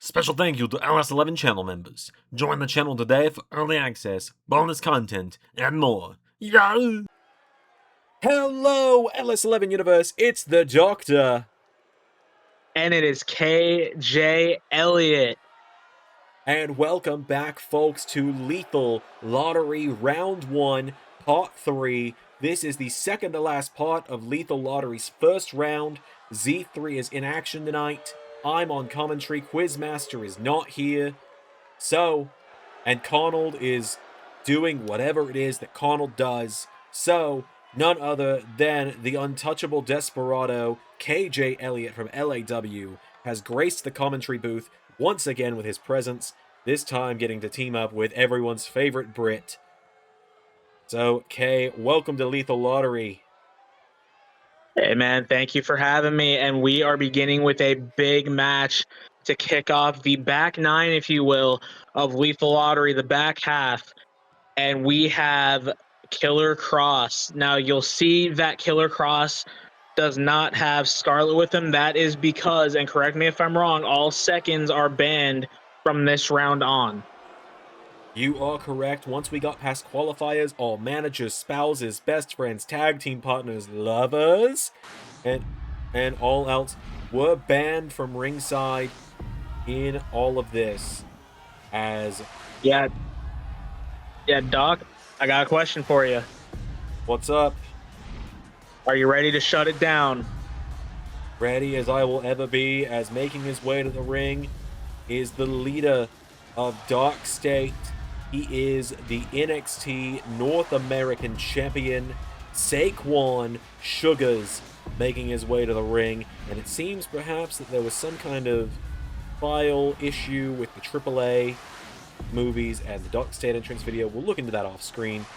Special thank you to LS11 channel members. Join the channel today for early access, bonus content, and more. Yeah! Hello, LS11 Universe, it's the Doctor. And it is KJ Elliott. And welcome back, folks, to Lethal Lottery Round 1, Part 3. This is the second to last part of Lethal Lottery's first round. Z3 is in action tonight. I'm on commentary. Quizmaster is not here. And Connell is doing whatever it is that Connell does. So, none other than the untouchable desperado, KJ Elliott from LAW, has graced the commentary booth once again with his presence, this time getting to team up with everyone's favorite Brit. So, Kay, welcome to Lethal Lottery. Hey, man, thank you for having me. And we are beginning with a big match to kick off the back nine, if you will, of Lethal Lottery, the back half. And we have Killer Cross. Now, you'll see that Killer Cross does not have Scarlet with him. That is because, and correct me if I'm wrong, all seconds are banned from this round on. You are correct. Once we got past qualifiers, all managers, spouses, best friends, tag team partners, lovers, and all else were banned from ringside in all of this. Yeah, Doc, I got a question for you. What's up? Are you ready to shut it down? Ready as I will ever be, as making his way to the ring is the leader of Dark State. He is the NXT North American Champion, Saquon Sugars, making his way to the ring. And it seems perhaps that there was some kind of file issue with the AAA movies and the Dark State entrance video. We'll look into that off screen.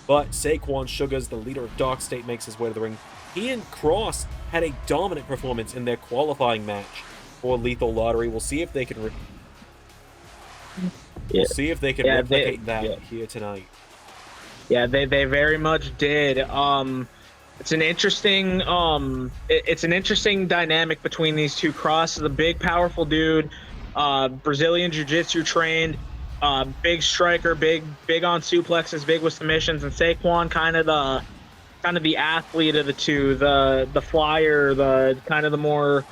But Saquon Sugars, the leader of Dark State, makes his way to the ring. He and Cross had a dominant performance in their qualifying match for Lethal Lottery. We'll see if they can replicate that here tonight. Yeah, they very much did. It's an interesting dynamic between these two. Cross is a big, powerful dude, Brazilian jiu-jitsu trained, big striker, big on suplexes, big with submissions, and Saquon kind of the athlete of the two, the flyer, the kind of the more.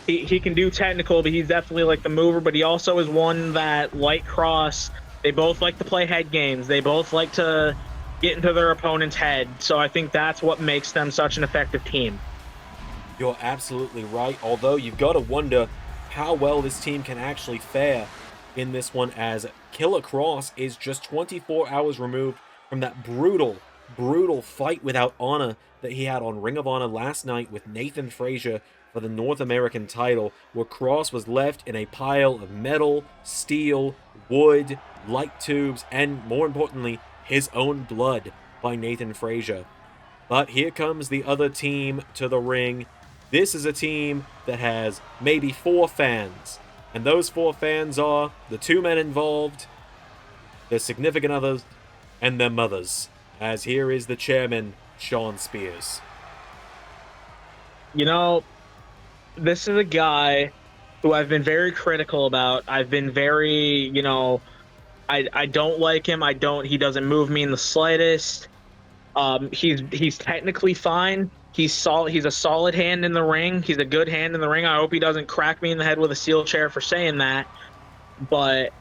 He can do technical, but he's definitely like the mover, but he also is one that, like Cross, they both like to play head games. They both like to get into their opponent's head. So I think that's what makes them such an effective team. You're absolutely right, although you've got to wonder how well this team can actually fare in this one, as Killer Cross is just 24 hours removed from that brutal fight without honor that he had on Ring of Honor last night with Nathan Frazier for the North American title, where Cross was left in a pile of metal, steel, wood, light tubes, and more importantly, his own blood by Nathan Frazier. But here comes the other team to the ring. This is a team that has maybe 4 fans, and those 4 fans are the 2 men involved, their significant others, and their mothers. As here is the chairman, Sean Spears. You know, this is a guy who I've been very critical about. I've been very, I don't like him. He doesn't move me in the slightest. He's technically fine. He's a solid hand in the ring. He's a good hand in the ring. I hope he doesn't crack me in the head with a steel chair for saying that. But,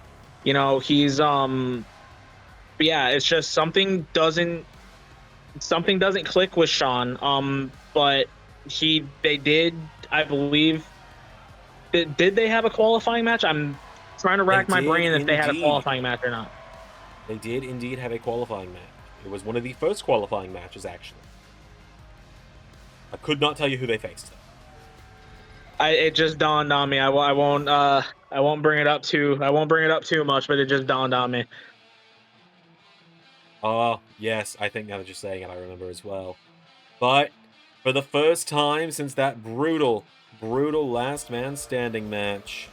he's, yeah, it's just something doesn't click with Sean. But they did, I believe, did they have a qualifying match? I'm trying to rack my brain if they had a qualifying match or not. They did indeed have a qualifying match. It was one of the first qualifying matches, actually. I could not tell you who they faced. It just dawned on me. I won't bring it up too much, but it just dawned on me. Yes, I think now that you're saying it, I remember as well. But for the first time since that brutal last man standing match,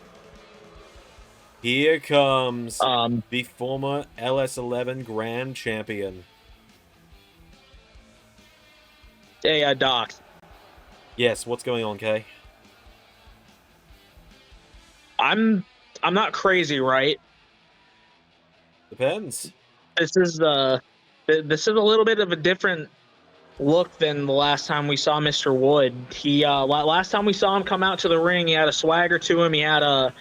here comes the former LS11 Grand Champion. Hey, Doc. Yes, what's going on, Kay? I'm not crazy, right? Depends. This is this is a little bit of a different look than the last time we saw Mr. Wood. He last time we saw him come out to the ring, he had a swagger to him. He had a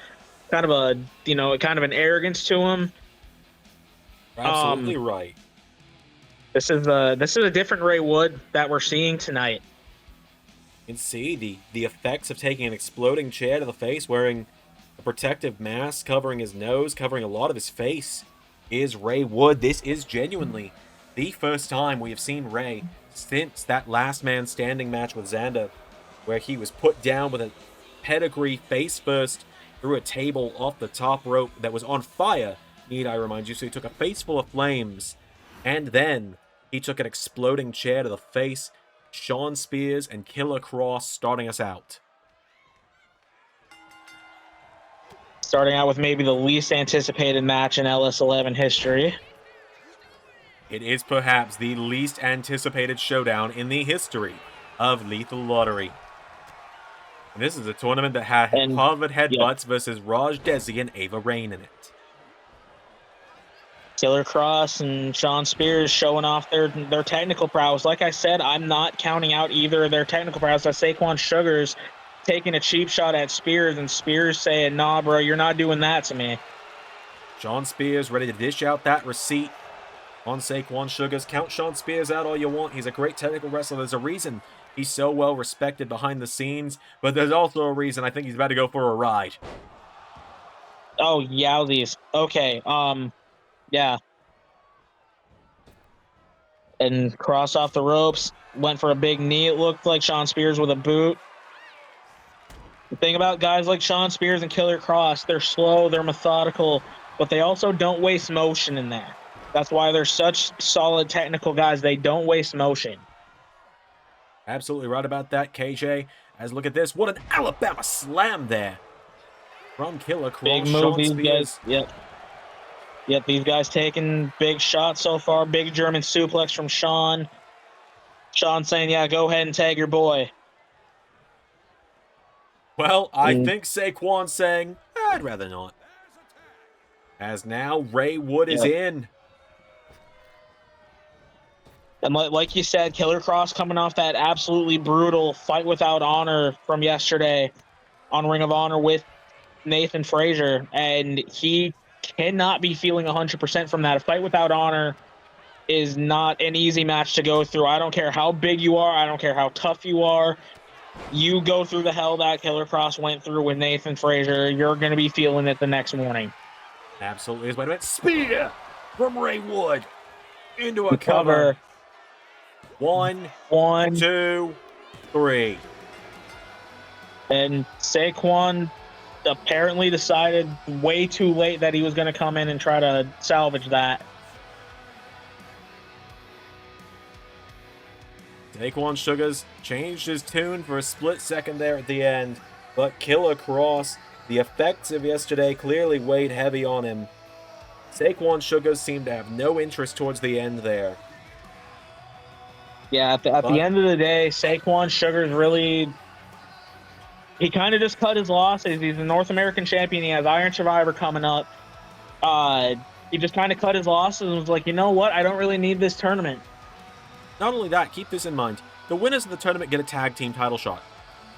kind of a kind of an arrogance to him. Absolutely right. This is a different Ray Wood that we're seeing tonight. You can see the effects of taking an exploding chair to the face, wearing a protective mask, covering his nose, covering a lot of his face, is Ray Wood. This is genuinely the first time we have seen Ray since that last man standing match with Xander, where he was put down with a pedigree face first through a table off the top rope that was on fire, need I remind you. So he took a face full of flames, and then he took an exploding chair to the face. Shawn Spears and Killer Kross starting us out. Starting out with maybe the least anticipated match in LS11 history. It is perhaps the least anticipated showdown in the history of Lethal Lottery. And this is a tournament that had Harvard Headbutts versus Raj Desi and Ava Rain in it. Killer Kross and Shawn Spears showing off their technical prowess. Like I said, I'm not counting out either of their technical prowess. That's Saquon Sugars taking a cheap shot at Spears, and Spears saying, "Nah, bro, you're not doing that to me." Shawn Spears ready to dish out that receipt on Saquon Sugars. Count Shawn Spears out all you want. He's a great technical wrestler. There's a reason he's so well respected behind the scenes, but there's also a reason I think he's about to go for a ride. Oh, yowzies. Okay, yeah. And Kross off the ropes, went for a big knee. It looked like Shawn Spears with a boot. The thing about guys like Shawn Spears and Killer Kross, they're slow, they're methodical, but they also don't waste motion in there. That's why they're such solid technical guys. They don't waste motion. Absolutely right about that, KJ. As look at this, what an Alabama slam there from Killer Kross. Big move, these guys. Yep, these guys taking big shots so far. Big German suplex from Shawn. Shawn saying, "Yeah, go ahead and tag your boy." Well, I think Saquon's saying, "I'd rather not." As now Ray Wood is in. And like you said, Killer Kross coming off that absolutely brutal fight without honor from yesterday on Ring of Honor with Nathan Frazier, and he cannot be feeling 100% from that. A fight without honor is not an easy match to go through. I don't care how big you are. I don't care how tough you are. You go through the hell that Killer Kross went through with Nathan Frazier, you're going to be feeling it the next morning. Absolutely. Wait a minute. Spear from Ray Wood into a cover. One, 2, 3. And Saquon apparently decided way too late that he was going to come in and try to salvage that. Saquon Sugars changed his tune for a split second there at the end, but Killer Kross, the effects of yesterday clearly weighed heavy on him. Saquon Sugars seemed to have no interest towards the end there. Yeah, at the end of the day, Saquon Sugars really, he kind of just cut his losses. He's the North American champion. He has Iron Survivor coming up. He just kind of cut his losses and was like, you know what? I don't really need this tournament. Not only that, keep this in mind. The winners of the tournament get a tag team title shot.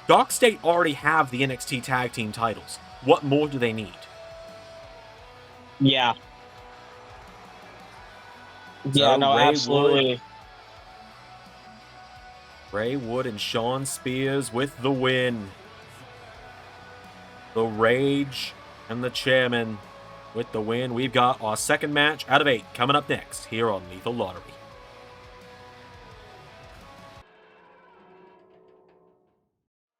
Dock State already have the NXT tag team titles. What more do they need? Yeah. Yeah, no, absolutely. Ray Wood and Shawn Spears with the win. The Rage and the Chairman with the win. We've got our second match out of 8 coming up next here on Lethal Lottery.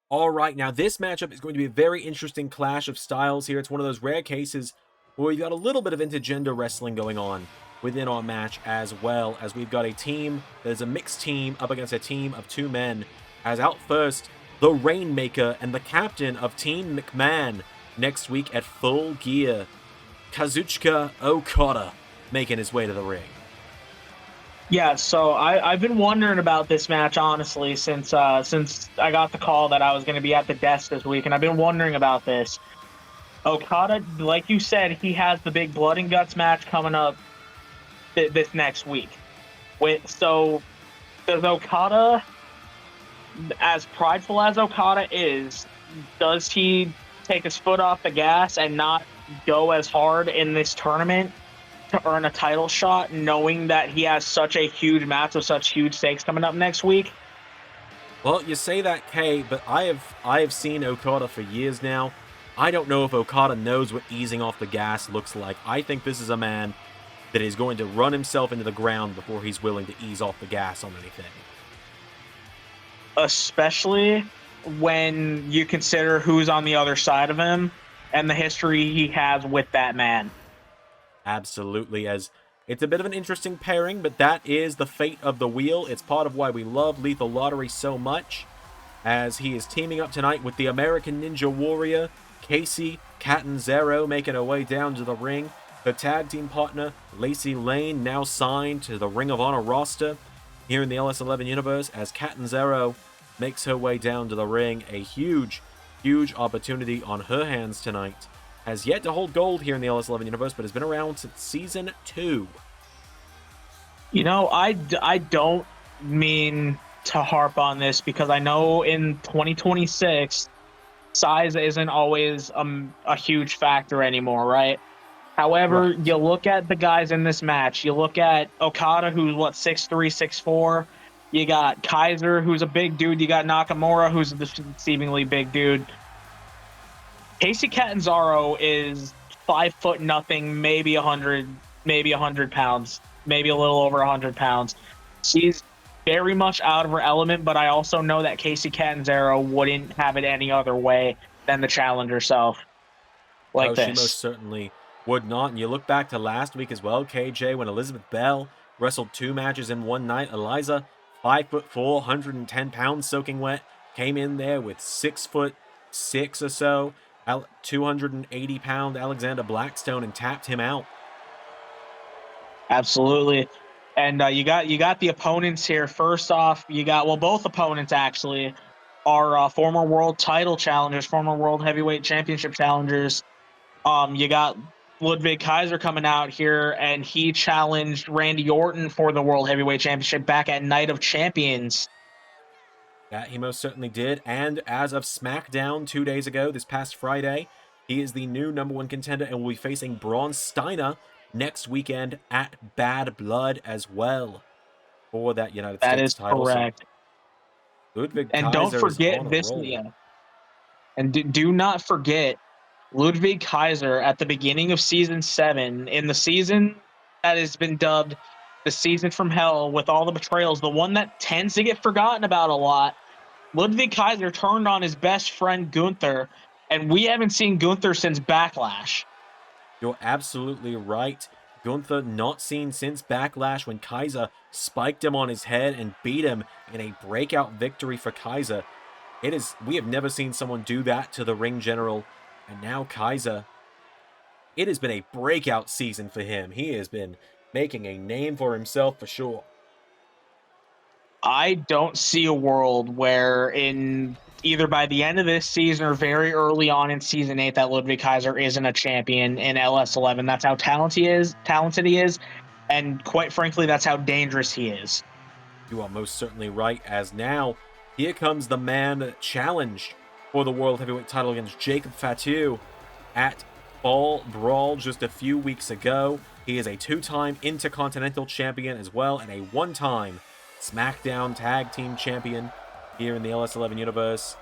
All right, now this matchup is going to be a very interesting clash of styles here. It's one of those rare cases where we've got a little bit of intergender wrestling going on within our match, as well as we've got a team that is a mixed team up against a team of 2 men. As out first, the Rainmaker and the captain of Team McMahon next week at Full Gear, Kazuchika Okada, making his way to the ring. Yeah, so I've been wondering about this match, honestly, since I got the call that I was going to be at the desk this week, and I've been wondering about this. Okada, like you said, he has the big blood and guts match coming up this next week. So does Okada, as prideful as Okada is, does he take his foot off the gas and not go as hard in this tournament to earn a title shot, knowing that he has such a huge match with such huge stakes coming up next week? Well, you say that, Kay, but I have seen Okada for years now. I don't know if Okada knows what easing off the gas looks like. I think this is a man that is going to run himself into the ground before he's willing to ease off the gas on anything. Especially when you consider who's on the other side of him and the history he has with that man. Absolutely, as it's a bit of an interesting pairing, but that is the fate of the wheel. It's part of why we love Lethal Lottery so much, as he is teaming up tonight with the American Ninja Warrior, Casey Catanzaro, making her way down to the ring. Her tag team partner, Lacey Lane, now signed to the Ring of Honor roster here in the LS11 universe, as Catanzaro makes her way down to the ring. A huge, huge opportunity on her hands tonight. Has yet to hold gold here in the LS11 universe, but has been around since Season 2. You know, I don't mean to harp on this because I know in 2026, size isn't always a huge factor anymore, right? However, Right. you look at the guys in this match. You look at Okada, who's what, 6'3", 6'4". You got Kaiser, who's a big dude. You got Nakamura, who's a seemingly big dude. Casey Catanzaro is 5 foot nothing, maybe 100 pounds, maybe a little over 100 pounds. She's very much out of her element, but I also know that Casey Catanzaro wouldn't have it any other way than to challenge herself like She most this. certainly would not. And you look back to last week as well, KJ, when Elizabeth Bell wrestled 2 matches in one night. Eliza, 5'4", 110 pounds soaking wet, came in there with 6'6" or so, 280-pound Alexander Blackstone, and tapped him out. Absolutely. And you got the opponents here. First off, you got, well, both opponents actually are former world title challengers, former world heavyweight championship challengers. You got Ludwig Kaiser coming out here, and he challenged Randy Orton for the world heavyweight championship back at Night of Champions. That he most certainly did. And as of SmackDown 2 days ago, this past Friday, he is the new #1 contender and will be facing Braun Steiner next weekend at Bad Blood as well for that United That States is title. correct. So Ludwig And don't Kaiser is forget on a this, roll. yeah. And do not forget Ludwig Kaiser at the beginning of Season 7, in the season that has been dubbed the Season from Hell with all the betrayals, the one that tends to get forgotten about a lot. Ludwig Kaiser turned on his best friend Gunther, and we haven't seen Gunther since Backlash. You're absolutely right. Gunther not seen since Backlash, when Kaiser spiked him on his head and beat him in a breakout victory for Kaiser. We have never seen someone do that to the ring general. And now Kaiser, it has been a breakout season for him. He has been making a name for himself for sure. I don't see a world where in either by the end of this season or very early on in Season 8 that Ludwig Kaiser isn't a champion in LS11. That's how talented he is, and quite frankly, that's how dangerous he is. You are most certainly right, as now, here comes the man that challenged for the World Heavyweight title against Jacob Fatu at Fall Brawl just a few weeks ago. He is a 2-time Intercontinental Champion as well, and a 1-time SmackDown Tag Team Champion here in the LS11 universe.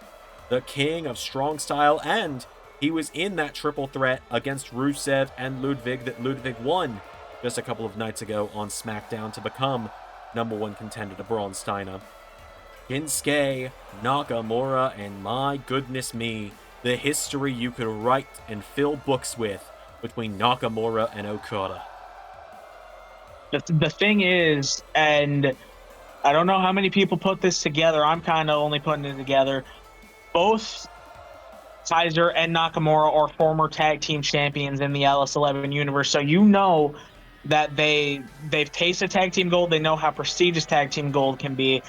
The king of strong style, and he was in that triple threat against Rusev and Ludwig that Ludwig won just a couple of nights ago on SmackDown to become #1 contender to Braun Steiner. Shinsuke Nakamura, and my goodness me, the history you could write and fill books with between Nakamura and Okada. The thing is, and I don't know how many people put this together. I'm kind of only putting it together. Both Kaiser and Nakamura are former tag team champions in the LS11 universe, so you know that they've tasted tag team gold. They know how prestigious tag team gold can be.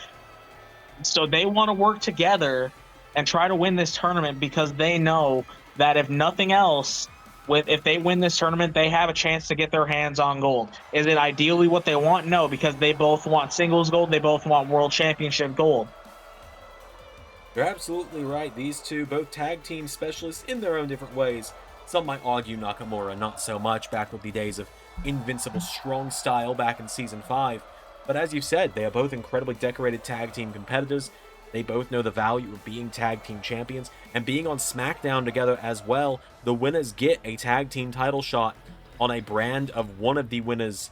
So they want to work together and try to win this tournament because they know that if nothing else, if they win this tournament, they have a chance to get their hands on gold. Is it ideally what they want? No, because they both want singles gold. They both want world championship gold. You're absolutely right. These two, both tag team specialists in their own different ways. Some might argue Nakamura not so much, back with the days of Invincible Strong Style back in Season 5. But as you've said, they are both incredibly decorated tag team competitors. They both know the value of being tag team champions, and being on SmackDown together as well, the winners get a tag team title shot on a brand of one of the winners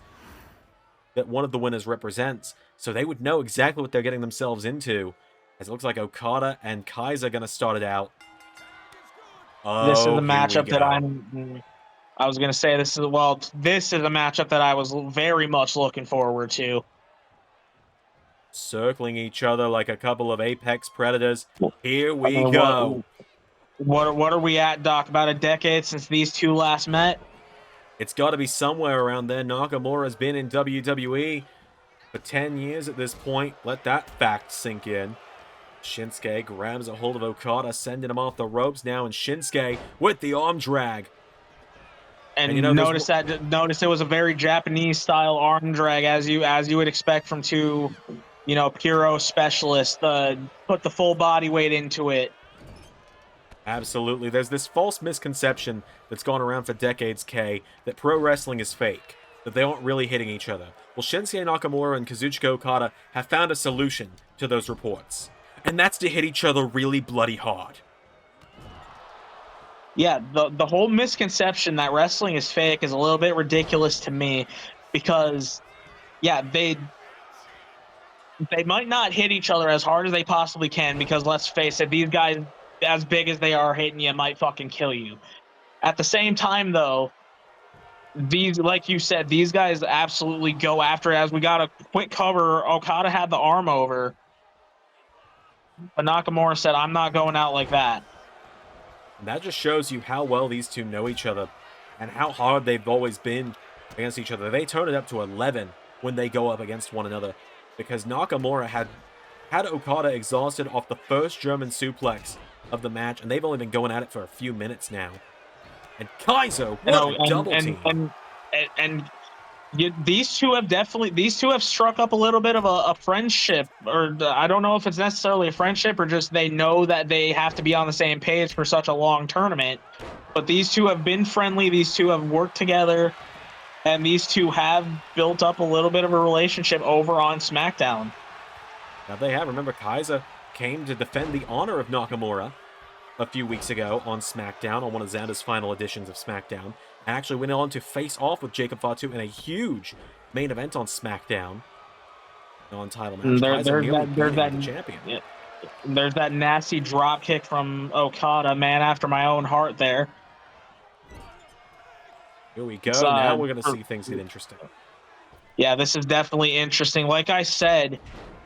represents. So they would know exactly what they're getting themselves into. As it looks like Okada and Kaiser are going to start it out. This is Oh, the here we matchup that go. I was going to say this is a matchup that I was very much looking forward to. Circling each other like a couple of apex predators. Here I we mean, go. what are we at, Doc? About a decade since these two last met? It's got to be somewhere around there. Nakamura's been in WWE for 10 years at this point. Let that fact sink in. Shinsuke grabs a hold of Okada, sending him off the ropes now, and Shinsuke with the arm drag. And you know, notice it was a very Japanese style arm drag, as you would expect from two, Puro specialists. Put the full body weight into it. Absolutely. There's this false misconception that's gone around for decades, Kay, that pro wrestling is fake, that they aren't really hitting each other. Well, Shinsuke Nakamura and Kazuchika Okada have found a solution to those reports, and that's to hit each other really bloody hard. Yeah, the whole misconception that wrestling is fake is a little bit ridiculous to me, because, yeah, they might not hit each other as hard as they possibly can, because let's face it, these guys, as big as they are, hitting you might fucking kill you. At the same time, though, like you said, these guys absolutely go after it. As we got a quick cover, Okada had the arm over, but Nakamura said, "I'm not going out like that." And that just shows you how well these two know each other and how hard they've always been against each other. They turn it up to 11 when they go up against one another, because Nakamura had Okada exhausted off the first German suplex of the match, and they've only been going at it for a few minutes now. And Kaiser, what a double team. These two have struck up a little bit of a friendship, or I don't know if it's necessarily a friendship or just they know that they have to be on the same page for such a long tournament. But these two have been friendly. These two have worked together, and these two have built up a little bit of a relationship over on SmackDown. Now they have. Remember, Kaiser came to defend the honor of Nakamura a few weeks ago on SmackDown, on one of Xander's final editions of SmackDown, and actually went on to face off with Jacob Fatu in a huge main event on SmackDown. Non-title match. Kaiser nearly beating the champion. Yeah, there's that nasty drop kick from Okada, man after my own heart there. Here we go. Now we're going to see things get interesting. Yeah, this is definitely interesting. Like I said,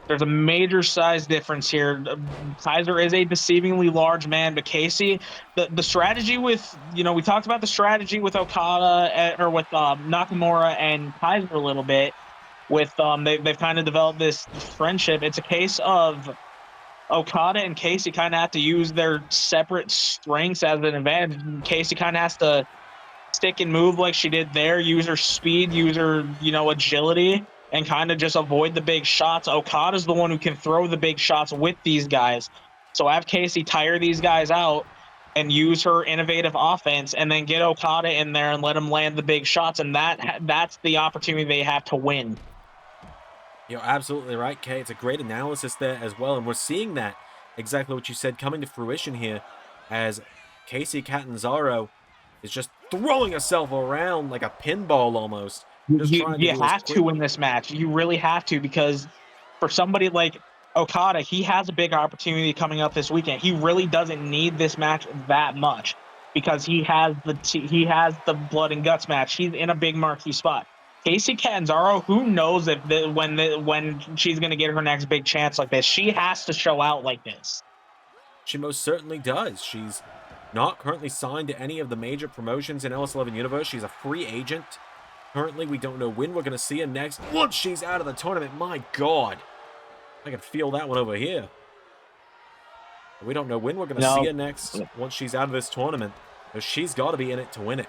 there's a major size difference here. Kaiser is a deceivingly large man, but Casey, the strategy with, we talked about the strategy with Okada, or with Nakamura and Kaiser a little bit. With they've kind of developed this friendship. It's a case of Okada and Casey kind of have to use their separate strengths as an advantage. Casey kind of has to stick and move like she did there, use her speed, use her, agility, and kind of just avoid the big shots. Okada's the one who can throw the big shots with these guys. So have Casey tire these guys out and use her innovative offense, and then get Okada in there and let him land the big shots, and that's the opportunity they have to win. You're absolutely right, Kay. It's a great analysis there as well, and we're seeing that, exactly what you said, coming to fruition here, as Casey Catanzaro is just throwing herself around like a pinball almost. You have to win this match. You really have to, because for somebody like Okada, he has a big opportunity coming up this weekend. He really doesn't need this match that much, because he has the blood and guts match. He's in a big marquee spot. Casey Catanzaro, who knows when she's going to get her next big chance like this? She has to show out like this. She most certainly does. She's not currently signed to any of the major promotions in LS11 Universe. She's a free agent. Currently, we don't know when we're going to see her next. Once she's out of the tournament, my God. I can feel that one over here. We don't know when we're going to see her next once she's out of this tournament. So she's got to be in it to win it.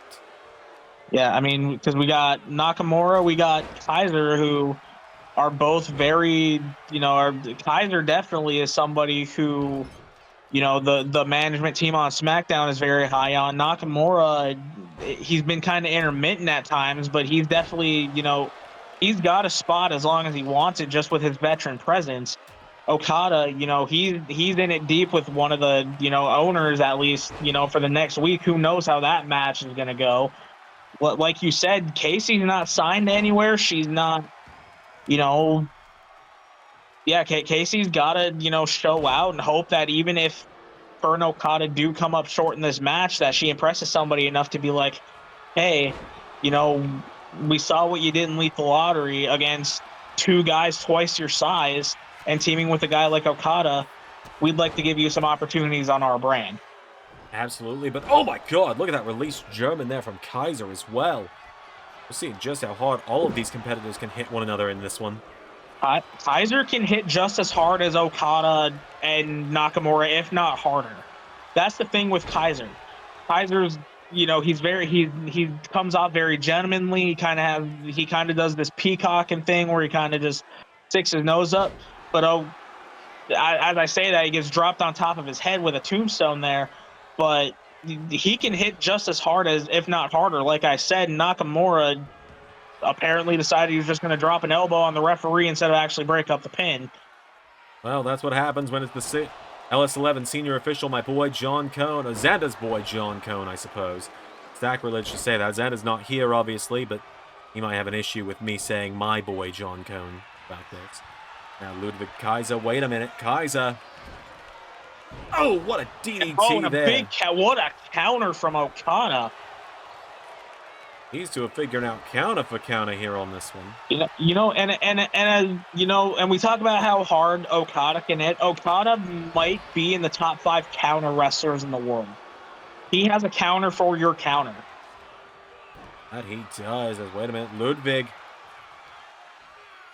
Yeah, I mean, because we got Nakamura, we got Kaiser, who are both very, Kaiser definitely is somebody who, the management team on SmackDown is very high on. Nakamura, he's been kind of intermittent at times, but he's definitely, he's got a spot as long as he wants it, just with his veteran presence. Okada, he's in it deep with one of the, owners, at least, for the next week. Who knows how that match is going to go? Like you said, Casey's not signed anywhere. She's not, you know, yeah, Casey's got to, show out and hope that even if her and Okada do come up short in this match, that she impresses somebody enough to be like, hey, we saw what you did in Lethal Lottery against two guys twice your size and teaming with a guy like Okada. We'd like to give you some opportunities on our brand. Absolutely, but oh my god, look at that released German there from Kaiser as well. We're seeing just how hard all of these competitors can hit one another in this one. Kaiser can hit just as hard as Okada and Nakamura, if not harder. That's the thing with Kaiser. Kaiser's, he comes off very gentlemanly. He kind of does this peacocking thing where he kind of just sticks his nose up. But as I say that, he gets dropped on top of his head with a tombstone there. But he can hit just as hard as, if not harder. Like I said, Nakamura apparently decided he was just going to drop an elbow on the referee instead of actually break up the pin. Well, that's what happens when it's the LS11 senior official, my boy John Cone, or Xander's boy John Cone, I suppose. Sacrilege to say that. Xander's not here, obviously, but he might have an issue with me saying my boy John Cone back there. Now Ludwig Kaiser, wait a minute, Kaiser. Oh, what a DDT there. What a counter from Okada. He's to have figured out counter for counter here on this one. And we talk about how hard Okada can hit. Okada might be in the top 5 counter wrestlers in the world. He has a counter for your counter. That he does. Wait a minute, Ludwig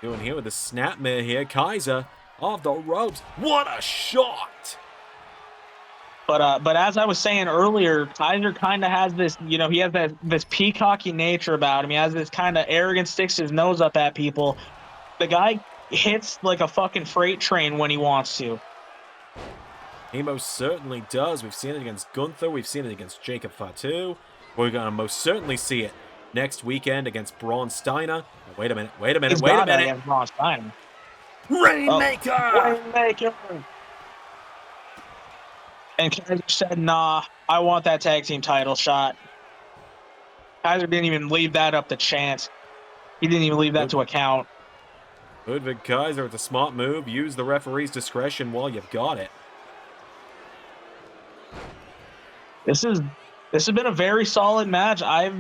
doing here with the snapmare here. Kaiser off the ropes. What a shot! But as I was saying earlier, Kaiser kind of has this, he has this peacocky nature about him. He has this kind of arrogance, sticks his nose up at people. The guy hits like a fucking freight train when he wants to. He most certainly does. We've seen it against Gunther. We've seen it against Jacob Fatu. We're going to most certainly see it next weekend against Braun Steiner. Oh, wait a minute. Against Braun Steiner. Rainmaker! Rainmaker! And Kaiser said, nah, I want that tag team title shot. Kaiser didn't even leave that up to chance. He didn't even leave that to account. Ludwig Kaiser, it's a smart move. Use the referee's discretion while you've got it. This has been a very solid match. I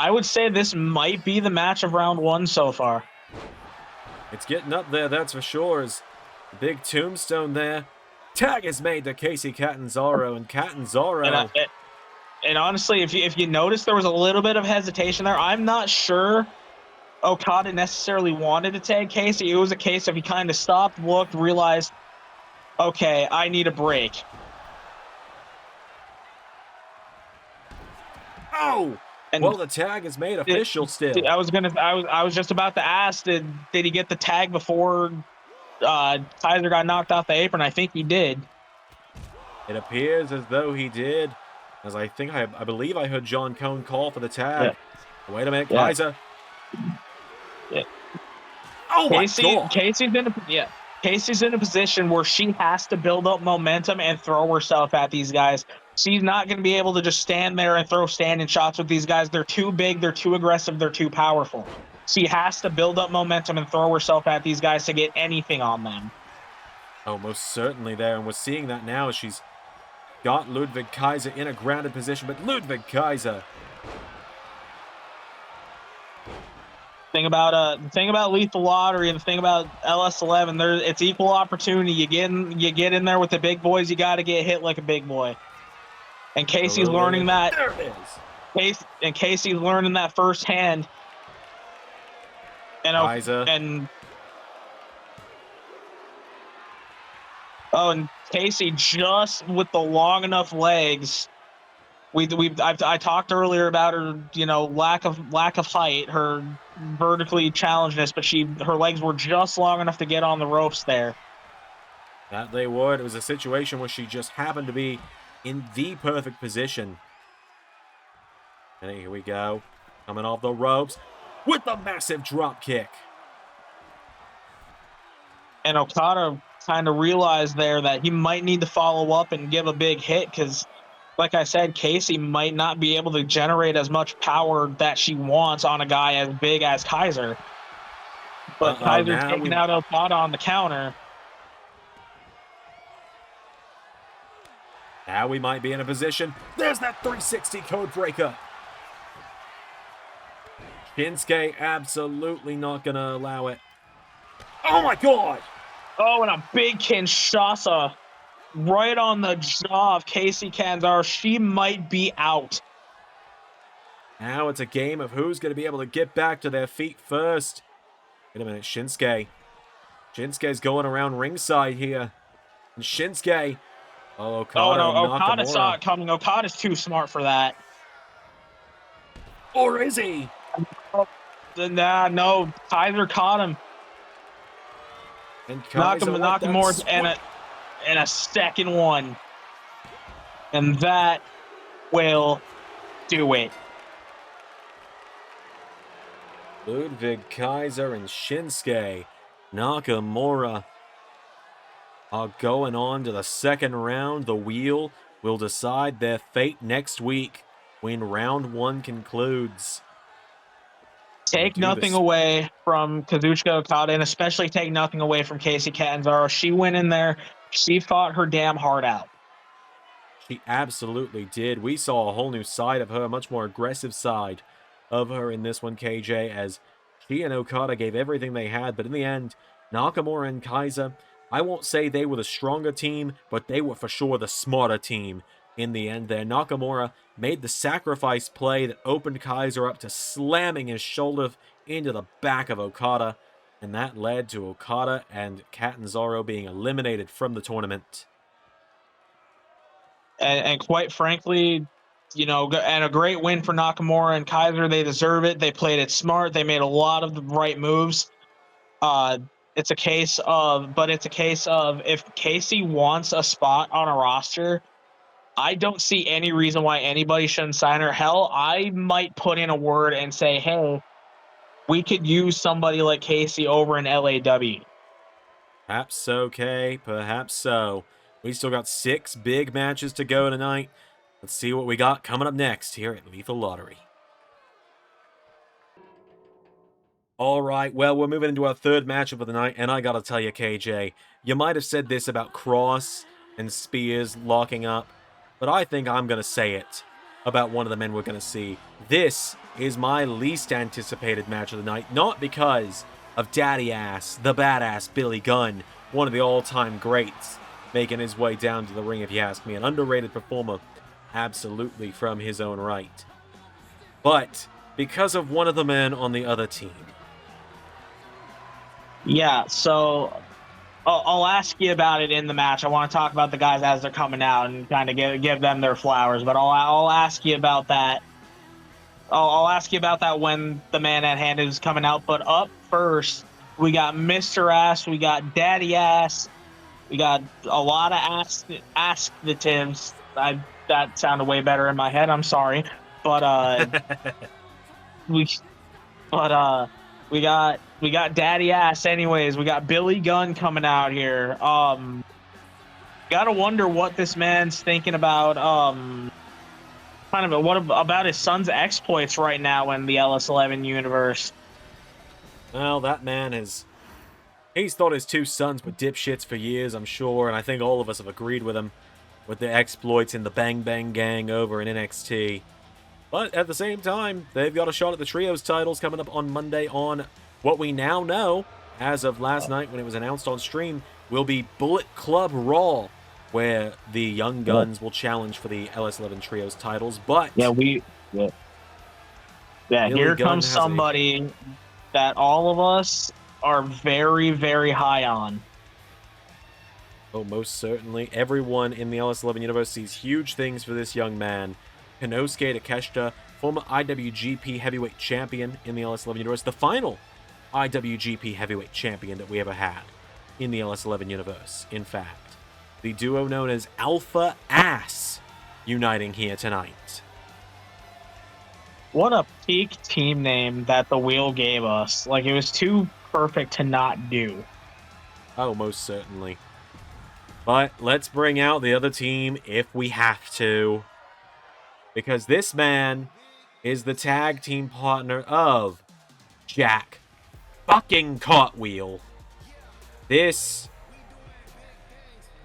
would say this might be the match of round 1 so far. It's getting up there, that's for sure. Is the big tombstone there. Tag is made to Casey Catanzaro, and Catanzaro. And honestly, if you notice, there was a little bit of hesitation there. I'm not sure Okada necessarily wanted to tag Casey. It was a case of he kind of stopped, looked, realized, okay, I need a break. Oh! Well, the tag is made official still. I was just about to ask, did he get the tag before Kaiser got knocked off the apron? I think he did. It appears as though he did, as I believe I heard John Cone call for the tag. Yeah. Wait a minute, Kaiser. Yeah. Oh my God. Casey's in a position where she has to build up momentum and throw herself at these guys. She's not going to be able to just stand there and throw standing shots with these guys. They're too big, they're too aggressive, they're too powerful. She has to build up momentum and throw herself at these guys to get anything on them. Oh, most certainly there. And we're seeing that now as she's got Ludwig Kaiser in a grounded position. But Ludwig Kaiser. The thing about Lethal Lottery and the thing about LS11, it's equal opportunity. You get in there with the big boys, you got to get hit like a big boy. And Casey's learning that. There it is. And Casey's learning that firsthand. And Casey, just with the long enough legs, I talked earlier about her, you know, lack of height, her vertically challengedness, but her legs were just long enough to get on the ropes there. That they would. It was a situation where she just happened to be in the perfect position. And here we go. Coming off the ropes with a massive drop kick. And Okada kind of realized there that he might need to follow up and give a big hit because, like I said, Casey might not be able to generate as much power that she wants on a guy as big as Kaiser. But Kaiser taking out Okada on the counter. Now we might be in a position. There's that 360 code breaker. Shinsuke absolutely not going to allow it. Oh my god! Oh, and a big Kinshasa right on the jaw of Casey Canzaro. She might be out. Now it's a game of who's going to be able to get back to their feet first. Wait a minute, Shinsuke. Shinsuke's going around ringside here. And Shinsuke. Oh, Okada. Oh, no, Okada saw it coming. Okada's too smart for that. Or is he? Nah, no. Kaiser caught him. And Nakamura and a second one. And that will do it. Ludwig Kaiser and Shinsuke Nakamura are going on to the second round. The wheel will decide their fate next week when round 1 concludes. Take nothing away from Kazuchika Okada, and especially take nothing away from Casey Catanzaro. She went in there. She fought her damn heart out. She absolutely did. We saw a whole new side of her, a much more aggressive side of her in this one, KJ, as she and Okada gave everything they had. But in the end, Nakamura and Kaiser, I won't say they were the stronger team, but they were for sure the smarter team in the end there. Nakamura made the sacrifice play that opened Kaiser up to slamming his shoulder into the back of Okada, and that led to Okada and Catanzaro being eliminated from the tournament. And quite frankly, you know, and a great win for Nakamura and Kaiser. They deserve it. They played it smart. They made a lot of the right moves. It's a case of if Casey wants a spot on a roster, I don't see any reason why anybody shouldn't sign her. Hell, I might put in a word and say, hey, we could use somebody like Casey over in LAW. Perhaps so, Kay. Perhaps so. We still got 6 big matches to go tonight. Let's see what we got coming up next here at Lethal Lottery. All right, well, we're moving into our third matchup of the night, and I gotta tell you, KJ, you might have said this about Cross and Spears locking up, but I think I'm gonna say it about one of the men we're gonna see. This is my least anticipated match of the night, not because of Daddy Ass, the badass Billy Gunn, one of the all-time greats, making his way down to the ring, if you ask me. An underrated performer, absolutely, from his own right. But because of one of the men on the other team. Yeah, so I'll ask you about it in the match. I want to talk about the guys as they're coming out and kind of give them their flowers, but I'll ask you about that. I'll ask you about that when the man at hand is coming out. But up first, we got Mr. Ass, we got Daddy Ass, we got a lot of askatives. That sounded way better in my head. I'm sorry, but we got Daddy Ass. Anyways, we got Billy Gunn coming out here. Gotta wonder what this man's thinking about. Kind of what about his son's exploits right now in the LS11 universe? Well, that man he's thought his 2 sons were dipshits for years, I'm sure, and I think all of us have agreed with him with the exploits in the Bang Bang Gang over in NXT. But at the same time, they've got a shot at the Trios titles coming up on Monday on what we now know, as of last night when it was announced on stream, will be Bullet Club Raw, where the Young Guns will challenge for the LS11 Trios titles. But here comes somebody that all of us are very, very high on. Oh, most certainly. Everyone in the LS11 universe sees huge things for this young man, Konosuke Takeshita, former IWGP Heavyweight Champion in the LS11 universe, the final IWGP Heavyweight Champion that we ever had in the LS11 universe, in fact. The duo known as Alpha Ass uniting here tonight. What a peak team name that the wheel gave us. Like, it was too perfect to not do. Oh, most certainly. But let's bring out the other team if we have to. Because this man is the tag team partner of Jack fucking Cartwheel. This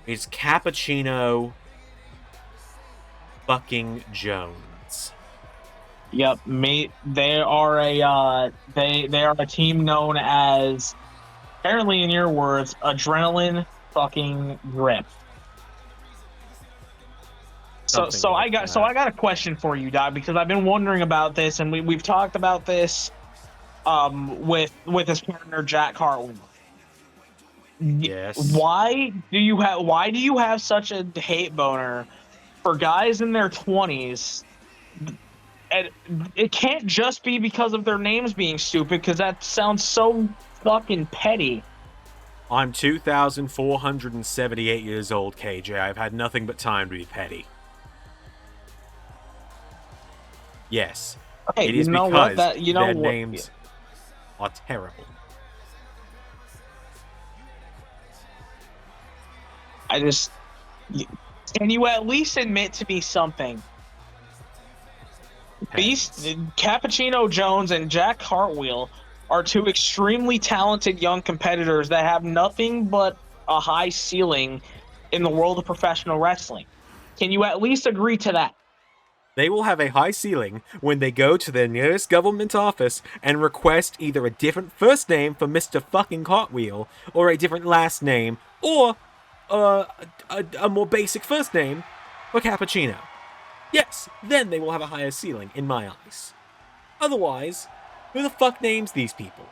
is Cappuccino fucking Jones. Yep, mate. They are a team known as, apparently in your words, adrenaline fucking grip. So I got a question for you, Doc, because I've been wondering about this, and we've talked about this with his partner Jack Cartwheel. Yes. Why do you have such a hate boner for guys in their 20s? And it can't just be because of their names being stupid, because that sounds so fucking petty. I'm 2,478 years old, KJ. I've had nothing but time to be petty. Yes. Hey, it is you know because what? their names are terrible. Can you at least admit to me something? Cappuccino Jones and Jack Cartwheel are two extremely talented young competitors that have nothing but a high ceiling in the world of professional wrestling. Can you at least agree to that? They will have a high ceiling when they go to their nearest government office and request either a different first name for Mr. fucking Cartwheel, or a different last name, or a more basic first name for Cappuccino. Yes, then they will have a higher ceiling, in my eyes. Otherwise, who the fuck names these people?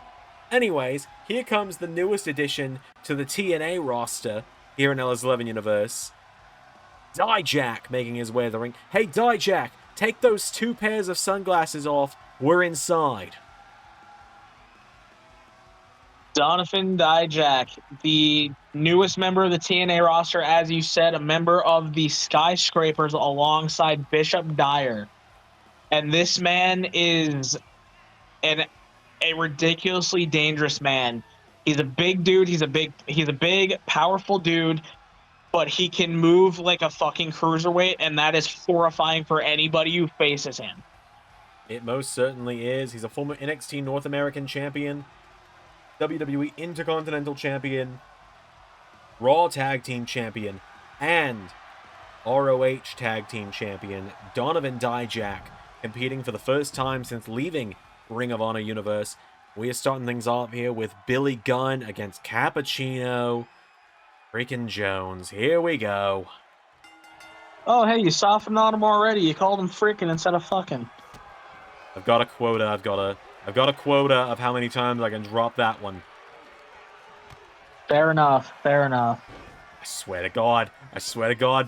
Anyways, here comes the newest addition to the TNA roster here in LS11 Universe. Dijak making his way to the ring. Hey, Dijak, take those 2 pairs of sunglasses off. We're inside. Donovan Dijak, the newest member of the TNA roster, as you said, a member of the Skyscrapers alongside Bishop Dyer. And this man is a ridiculously dangerous man. He's a big dude. He's a big, powerful dude, but he can move like a fucking cruiserweight, and that is horrifying for anybody who faces him. It most certainly is. He's a former NXT North American champion, WWE Intercontinental Champion, Raw Tag Team Champion, and ROH Tag Team Champion, Donovan Dijak, competing for the first time since leaving Ring of Honor Universe. We are starting things off here with Billy Gunn against Cappuccino freaking Jones. Here we go. Oh, hey, you softened on him already. You called him freaking instead of fucking. I've got a quota. I've got a quota of how many times I can drop that one. Fair enough. Fair enough. I swear to God,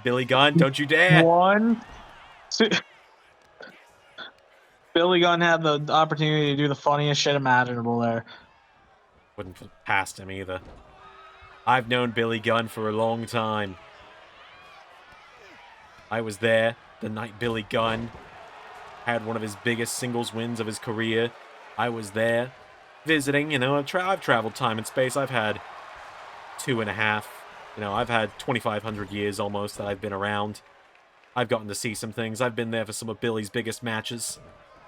Billy Gunn, don't you dare. 1, 2. Billy Gunn had the opportunity to do the funniest shit imaginable there. Wouldn't put past him either. I've known Billy Gunn for a long time. I was there the night Billy Gunn had one of his biggest singles wins of his career. I was there visiting, I've traveled time and space. I've had 2.5, I've had 2,500 years almost that I've been around. I've gotten to see some things. I've been there for some of Billy's biggest matches.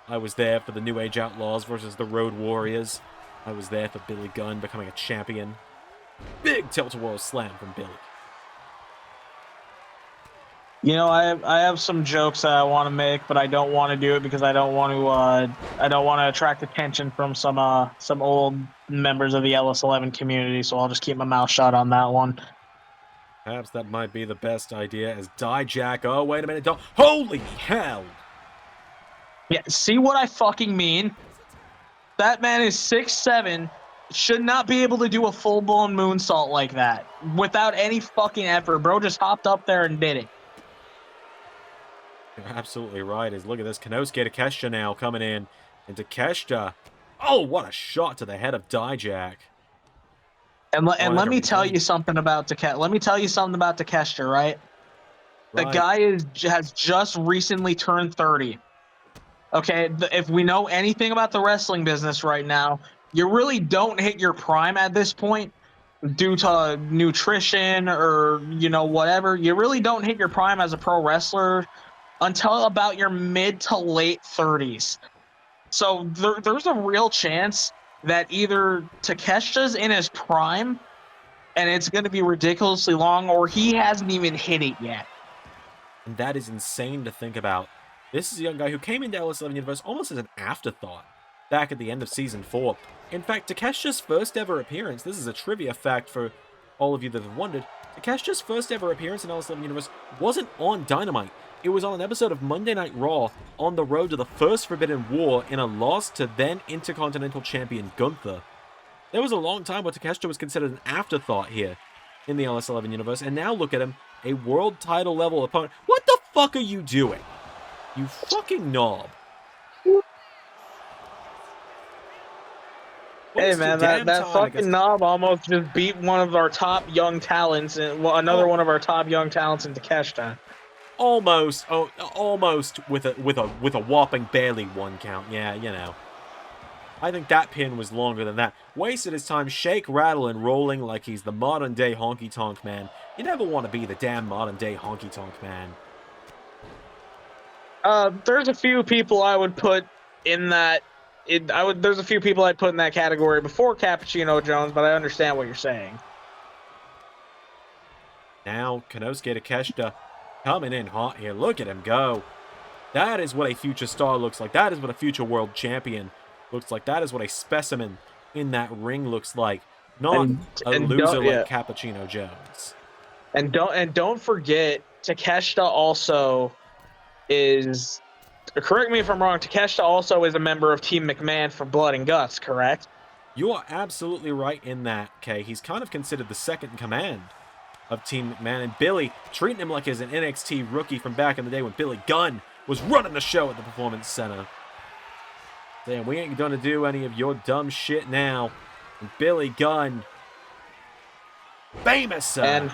I was there for the New Age Outlaws versus the Road Warriors. I was there for Billy Gunn becoming a champion. Big tilt-a-whirl slam from Billy. I have some jokes that I want to make, but I don't want to do it because I don't want to attract attention from some old members of the LS11 community. So I'll just keep my mouth shut on that one. Perhaps that might be the best idea. As Dijak, oh wait a minute, don't, holy hell! Yeah, see what I fucking mean? That man is 6'7", should not be able to do a full-blown moonsault like that without any fucking effort. Bro just hopped up there and did it. You're absolutely right. Look at this. Konosuke Takeshita now coming in. And Takeshita. Oh, what a shot to the head of Dijak. And let me tell you something about Takeshita, right? The Right. guy has just recently turned 30. Okay, if we know anything about the wrestling business right now, you really don't hit your prime at this point due to nutrition or whatever. You really don't hit your prime as a pro wrestler until about your mid to late 30s. So there's a real chance that either Takeshita's in his prime and it's going to be ridiculously long, or he hasn't even hit it yet. And that is insane to think about. This is a young guy who came into LS11 Universe almost as an afterthought back at the end of Season 4. In fact, Takeshita's first ever appearance, this is a trivia fact for all of you that have wondered, Takeshita's first ever appearance in LS11 Universe wasn't on Dynamite. It was on an episode of Monday Night Raw on the road to the first Forbidden War in a loss to then Intercontinental Champion Gunther. There was a long time where Takeshita was considered an afterthought here in the LS11 Universe, and now look at him, a world title level opponent. What the fuck are you doing? You fucking knob. Hey man, that fucking knob almost just beat one of our top young talents, and another one of our top young talents in Takeshita. Almost with a whopping barely 1 count. Yeah, you know. I think that pin was longer than that. Wasted his time shake, rattle, and rolling like he's the modern day honky tonk man. You never want to be the damn modern day honky tonk man. There's a few people I would put in that. There's a few people I'd put in that category before Cappuccino Jones, but I understand what you're saying. Now Konosuke Takeshita coming in hot here. Look at him go. That is what a future star looks like. That is what a future world champion looks like. That is what a specimen in that ring looks like. Not a loser like Cappuccino Jones. And don't forget, Takeshita also is, correct me if I'm wrong, Takeshita also is a member of Team McMahon for Blood and Guts, correct? You are absolutely right in that, Kay. He's kind of considered the second in command of Team McMahon, and Billy treating him like he's an NXT rookie from back in the day when Billy Gunn was running the show at the Performance Center. Damn, we ain't gonna do any of your dumb shit now. And Billy Gunn, famous. And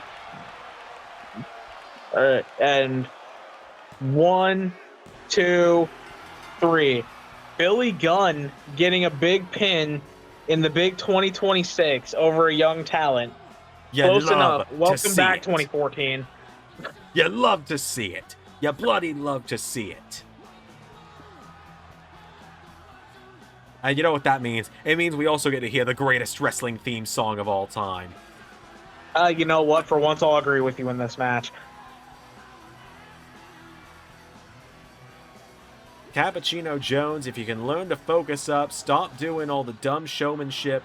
1, 2, 3. Billy Gunn getting a big pin in the big 2026 over a young talent. Close enough. Welcome back, 2014. You love to see it. You bloody love to see it. And you know what that means? It means we also get to hear the greatest wrestling theme song of all time. You know what? For once, I'll agree with you in this match. Cappuccino Jones, if you can learn to focus up, stop doing all the dumb showmanship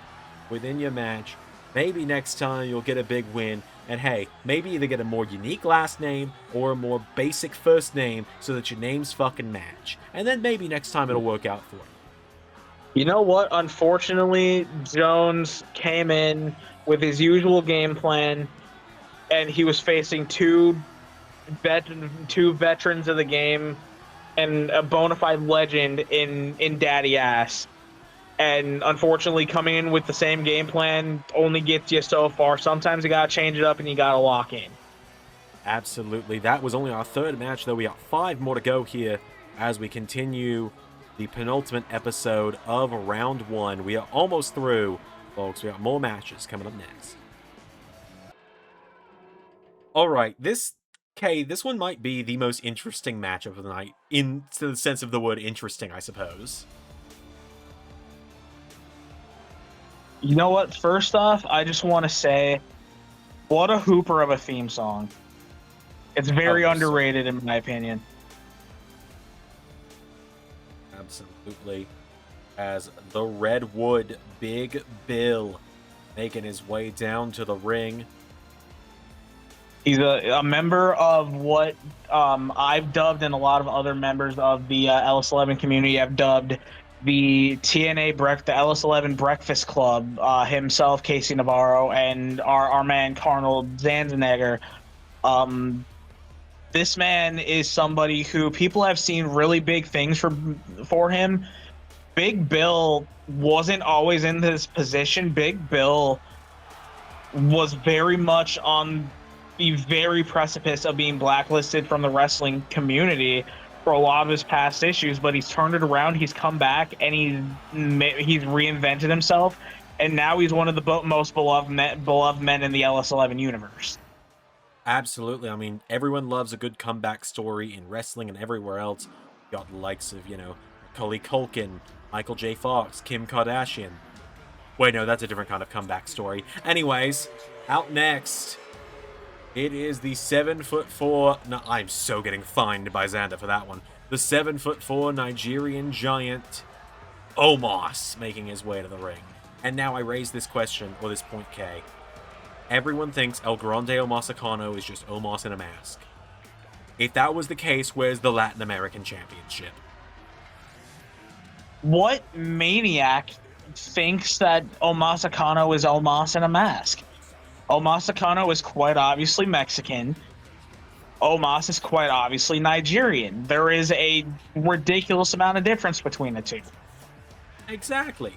within your match, maybe next time you'll get a big win. And hey, maybe either get a more unique last name or a more basic first name so that your name's fucking match. And then maybe next time it'll work out for you. You know what? Unfortunately, Jones came in with his usual game plan, and he was facing two veterans of the game and a bona fide legend in Daddy Ass. And unfortunately, coming in with the same game plan only gets you so far. Sometimes you gotta change it up and you gotta lock in. Absolutely. That was only our third match, though. We got 5 more to go here as we continue the penultimate episode of Round 1. We are almost through, folks. We got more matches coming up next. Alright, this one might be the most interesting match of the night, in the sense of the word interesting, I suppose. You know what? First off, I just want to say, what a hooper of a theme song. It's very underrated, in my opinion. Absolutely. As the Redwood Big Bill making his way down to the ring. He's a member of what I've dubbed, and a lot of other members of the LS11 community have dubbed the TNA the LS11 Breakfast Club. Himself, Casey Navarro, and our man Carnal Zanzenegger. This man is somebody who people have seen really big things for him. Big Bill wasn't always in this position. Big Bill was very much on the very precipice of being blacklisted from the wrestling community for a lot of his past issues, but he's turned it around. He's come back and he's reinvented himself, and now he's one of the most beloved men in the LS11 universe. Absolutely. I mean, everyone loves a good comeback story in wrestling and everywhere else. You got the likes of, Macaulay Culkin, Michael J. Fox, Kim Kardashian. Wait, no, that's a different kind of comeback story. Anyways, out next, it is the 7'4". No, I'm so getting fined by Xander for that one. The 7'4" Nigerian giant, Omos, making his way to the ring. And now I raise this question, or this point, K. Everyone thinks El Grande Omos Akano is just Omos in a mask. If that was the case, where's the Latin American Championship? What maniac thinks that Omos Akano is Omos in a mask? Omos Akano is quite obviously Mexican. Omos is quite obviously Nigerian. There is a ridiculous amount of difference between the two. Exactly.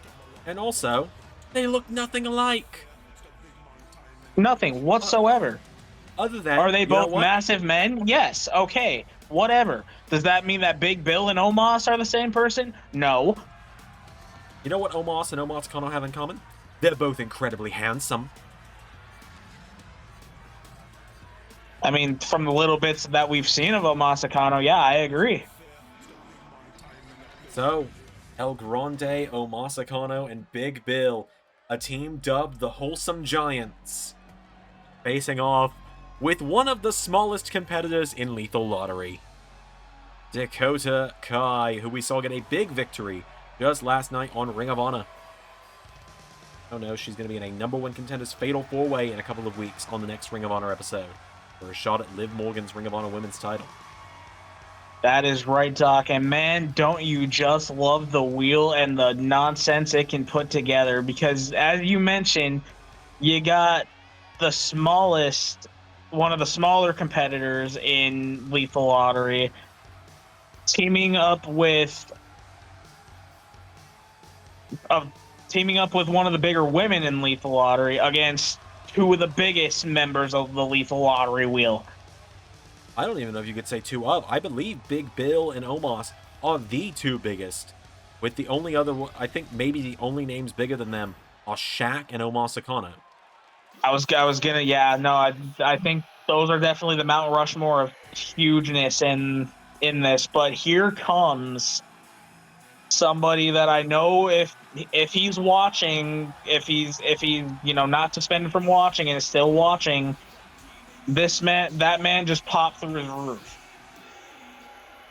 And also, they look nothing alike. Nothing whatsoever. Other than, are they both massive men? Yes. Okay. Whatever. Does that mean that Big Bill and Omos are the same person? No. You know what Omos and Omos Akano have in common? They're both incredibly handsome. I mean, from the little bits that we've seen of Omos Akano, yeah, I agree. So, El Grande, Omos Akano, and Big Bill, a team dubbed the Wholesome Giants, facing off with one of the smallest competitors in Lethal Lottery, Dakota Kai, who we saw get a big victory just last night on Ring of Honor. Oh no, she's going to be in a #1 Contenders Fatal 4-Way in a couple of weeks on the next Ring of Honor episode for a shot at Liv Morgan's Ring of Honor Women's title. That is right, Doc. And man, don't you just love the wheel and the nonsense it can put together? Because as you mentioned, you got the smallest, one of the smaller competitors in Lethal Lottery, teaming up with one of the bigger women in Lethal Lottery against two of the biggest members of the Lethal Lottery wheel. I don't even know if you could say two of. I believe Big Bill and Omos are the two biggest. With the only other, I think maybe the only names bigger than them are Shaq and Omos Akano. I was gonna, yeah, no, I think those are definitely the Mount Rushmore of hugeness in this. But here comes somebody that I know if he's watching, if he's not suspended from watching and is still watching, that man just popped through his roof.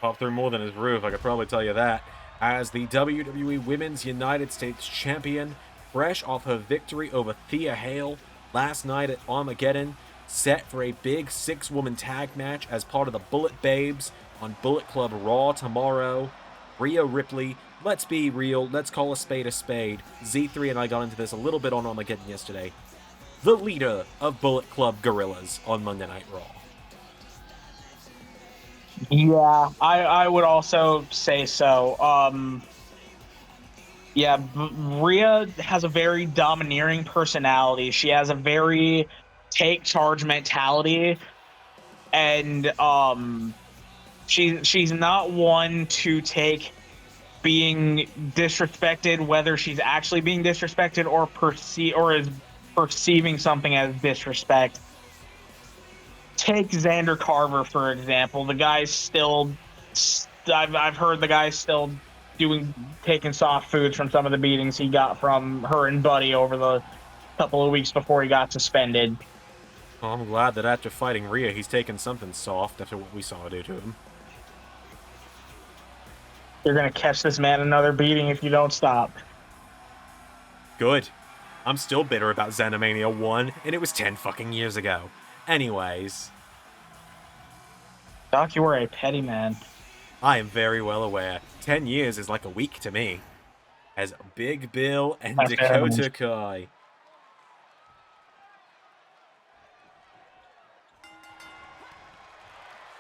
Popped through more than his roof, I could probably tell you that. As the WWE Women's United States Champion, fresh off her victory over Thea Hale last night at Armageddon, set for a big 6-woman tag match as part of the Bullet Babes on Bullet Club Raw tomorrow. Rhea Ripley, let's be real, let's call a spade a spade. Z3 and I got into this a little bit on Armageddon yesterday. The leader of Bullet Club Gorillas on Monday Night Raw. Yeah, I would also say so. Yeah, Rhea has a very domineering personality. She has a very take charge mentality, and she's not one to take being disrespected, whether she's actually being disrespected or is perceiving something as disrespect. Take Xander Carver, for example. The guy's still, I've heard the guy's still taking soft foods from some of the beatings he got from her and Buddy over the couple of weeks before he got suspended. Well, I'm glad that after fighting Rhea, he's taken something soft after what we saw do to him. You're gonna catch this man another beating if you don't stop. Good. I'm still bitter about Xanomania 1, and it was 10 fucking years ago. Anyways. Doc, you are a petty man. I am very well aware. 10 years is like a week to me. As Big Bill and Dakota Kai.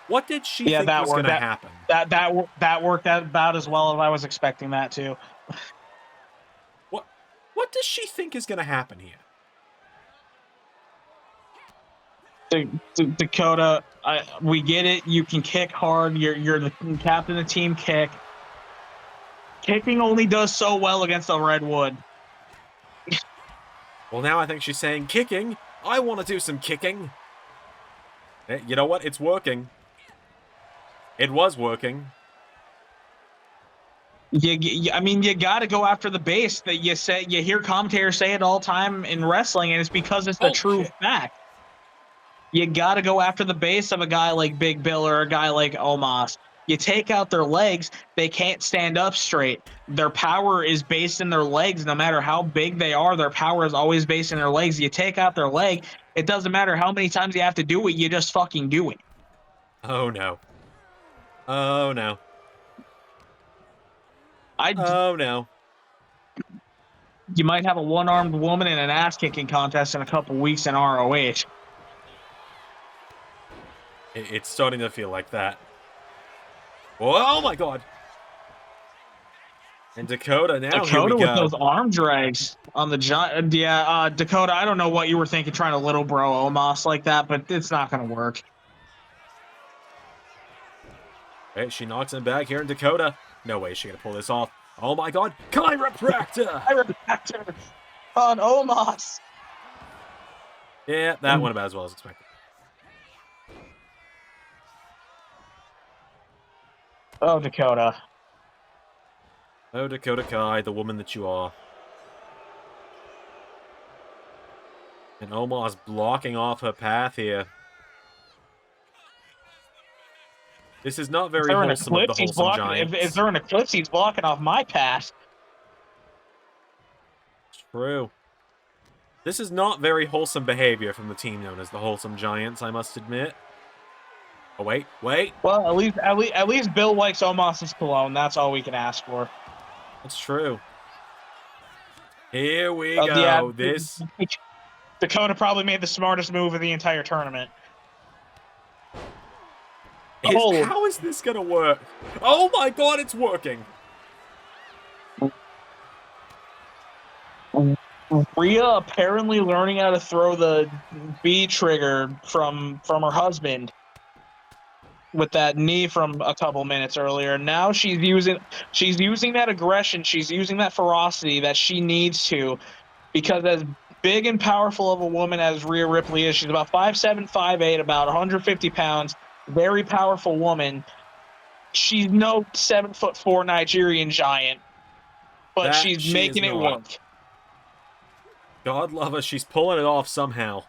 What did she Yeah, think that was worked. going to happen? That worked out about as well as I was expecting that to. What does she think is going to happen here? Dakota, we get it. You can kick hard. You're the captain of team kick. Kicking only does so well against a redwood. Well, now I think she's saying kicking. I want to do some kicking. You know what? It's working. It was working. I mean, you got to go after the base. That you hear commentators say it all the time in wrestling, and it's because it's the true fact. You got to go after the base of a guy like Big Bill or a guy like Omos. You take out their legs, they can't stand up straight. Their power is based in their legs. No matter how big they are, their power is always based in their legs. You take out their leg, it doesn't matter how many times you have to do it, you just fucking do it. Oh, no. Oh, no. You might have a one-armed woman in an ass-kicking contest in a couple weeks in ROH. It's starting to feel like that. Oh my god. And Dakota now, here we go. With those arm drags on the giant. Yeah, Dakota, I don't know what you were thinking trying to little bro Omos like that, but it's not going to work. Okay, she knocks him back here in Dakota. No way she's going to pull this off. Oh my god. Chiropractor! Chiropractor on Omos. Yeah, that went about as well as expected. Oh, Dakota. Oh, Dakota Kai, the woman that you are. And Omos blocking off her path here. This is not very wholesome of the Wholesome Giants. If they're in eclipse, he's blocking off my path. True. This is not very wholesome behavior from the team known as the Wholesome Giants, I must admit. Oh, wait. Well, at least Bill likes Omos's cologne. That's all we can ask for. That's true. Here we go. Dakota probably made the smartest move of the entire tournament. How is this gonna work? Oh my god, it's working! Rhea apparently learning how to throw the B trigger from her husband with that knee from a couple minutes earlier. Now she's using that aggression, she's using that ferocity that she needs to, because as big and powerful of a woman as Rhea Ripley is, she's about 5'7", 5'8", about 150 pounds, very powerful woman. She's no 7'4" Nigerian giant, but she's making it work. God love her, she's pulling it off somehow.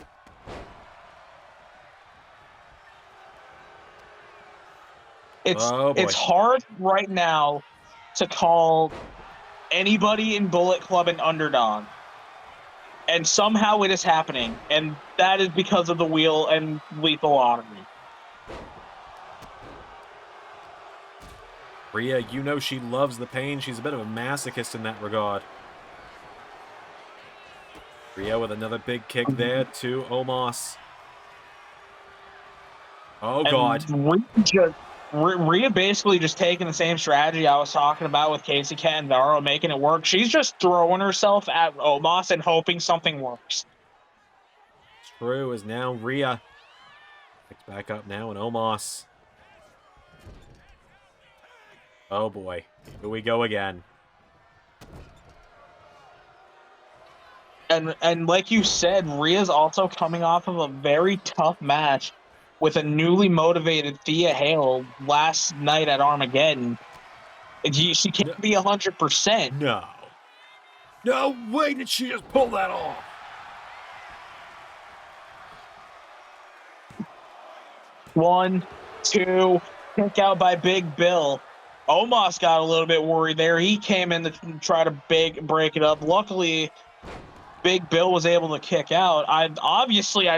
It's hard right now to call anybody in Bullet Club an underdog. And somehow it is happening. And that is because of the wheel and lethal artery. Rhea, you know she loves the pain. She's a bit of a masochist in that regard. Rhea with another big kick there to Omos. Oh, God. Rhea basically just taking the same strategy I was talking about with Casey Candaro, making it work. She's just throwing herself at Omos and hoping something works. True, is now Rhea. Picks back up now, and Omos. Oh, boy. Here we go again. And like you said, Rhea's also coming off of a very tough match with a newly motivated Thea Hale last night at Armageddon. She can't be 100%. No. No way did she just pull that off. One, two, kick out by Big Bill. Omos got a little bit worried there. He came in to try to break it up. Luckily, Big Bill was able to kick out. I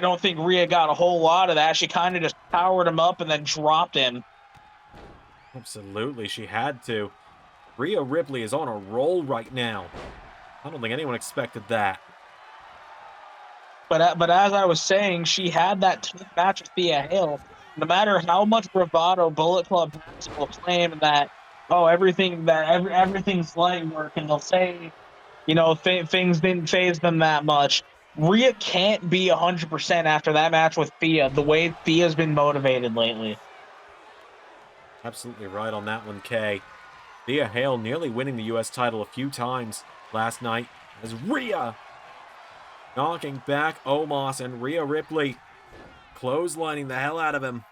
don't think Rhea got a whole lot of that. She kind of just powered him up and then dropped him. Absolutely, she had to. Rhea Ripley is on a roll right now. I don't think anyone expected that. But as I was saying, she had that tough match with Thea Hale. no matter how much bravado Bullet Club will claim that, oh, everything's light work, and they'll say, you know, things didn't phase them that much. Rhea can't be 100% after that match with Thea, the way Thea's been motivated lately. Absolutely right on that one, Kay. Thea Hale nearly winning the US title a few times last night as Rhea knocking back Omos, and Rhea Ripley clotheslining the hell out of him.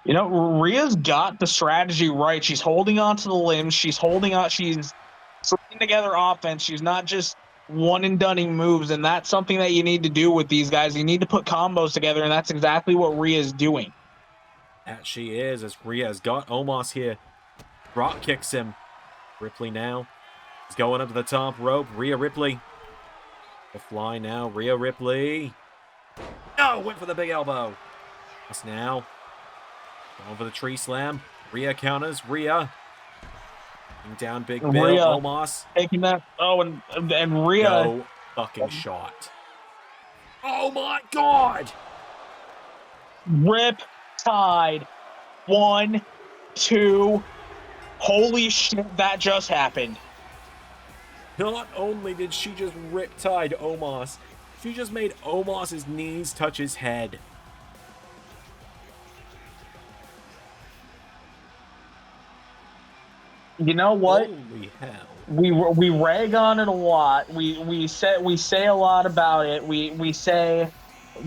You know, Rhea's got the strategy right. She's holding on to the limbs. She's holding on. She's putting together offense. She's not just one and doneing moves, and that's something that you need to do with these guys. You need to put combos together, and that's exactly what Rhea's doing. That she is, as Rhea has got Omos here. Drop kicks him. Ripley now is going up to the top rope. Rhea Ripley. The fly now. Rhea Ripley. No, went for the big elbow. That's now. Going for the tree slam. Rhea counters. Rhea. Down Big Bill. Rhea Omos. taking that. Oh, and Rhea. No fucking shot. Oh my god! Rip Tide. 1, 2. Holy shit, that just happened. Not only did she just rip-tide Omos, she just made Omos's knees touch his head. You know what? Holy hell. We rag on it a lot. We say a lot about it. We say,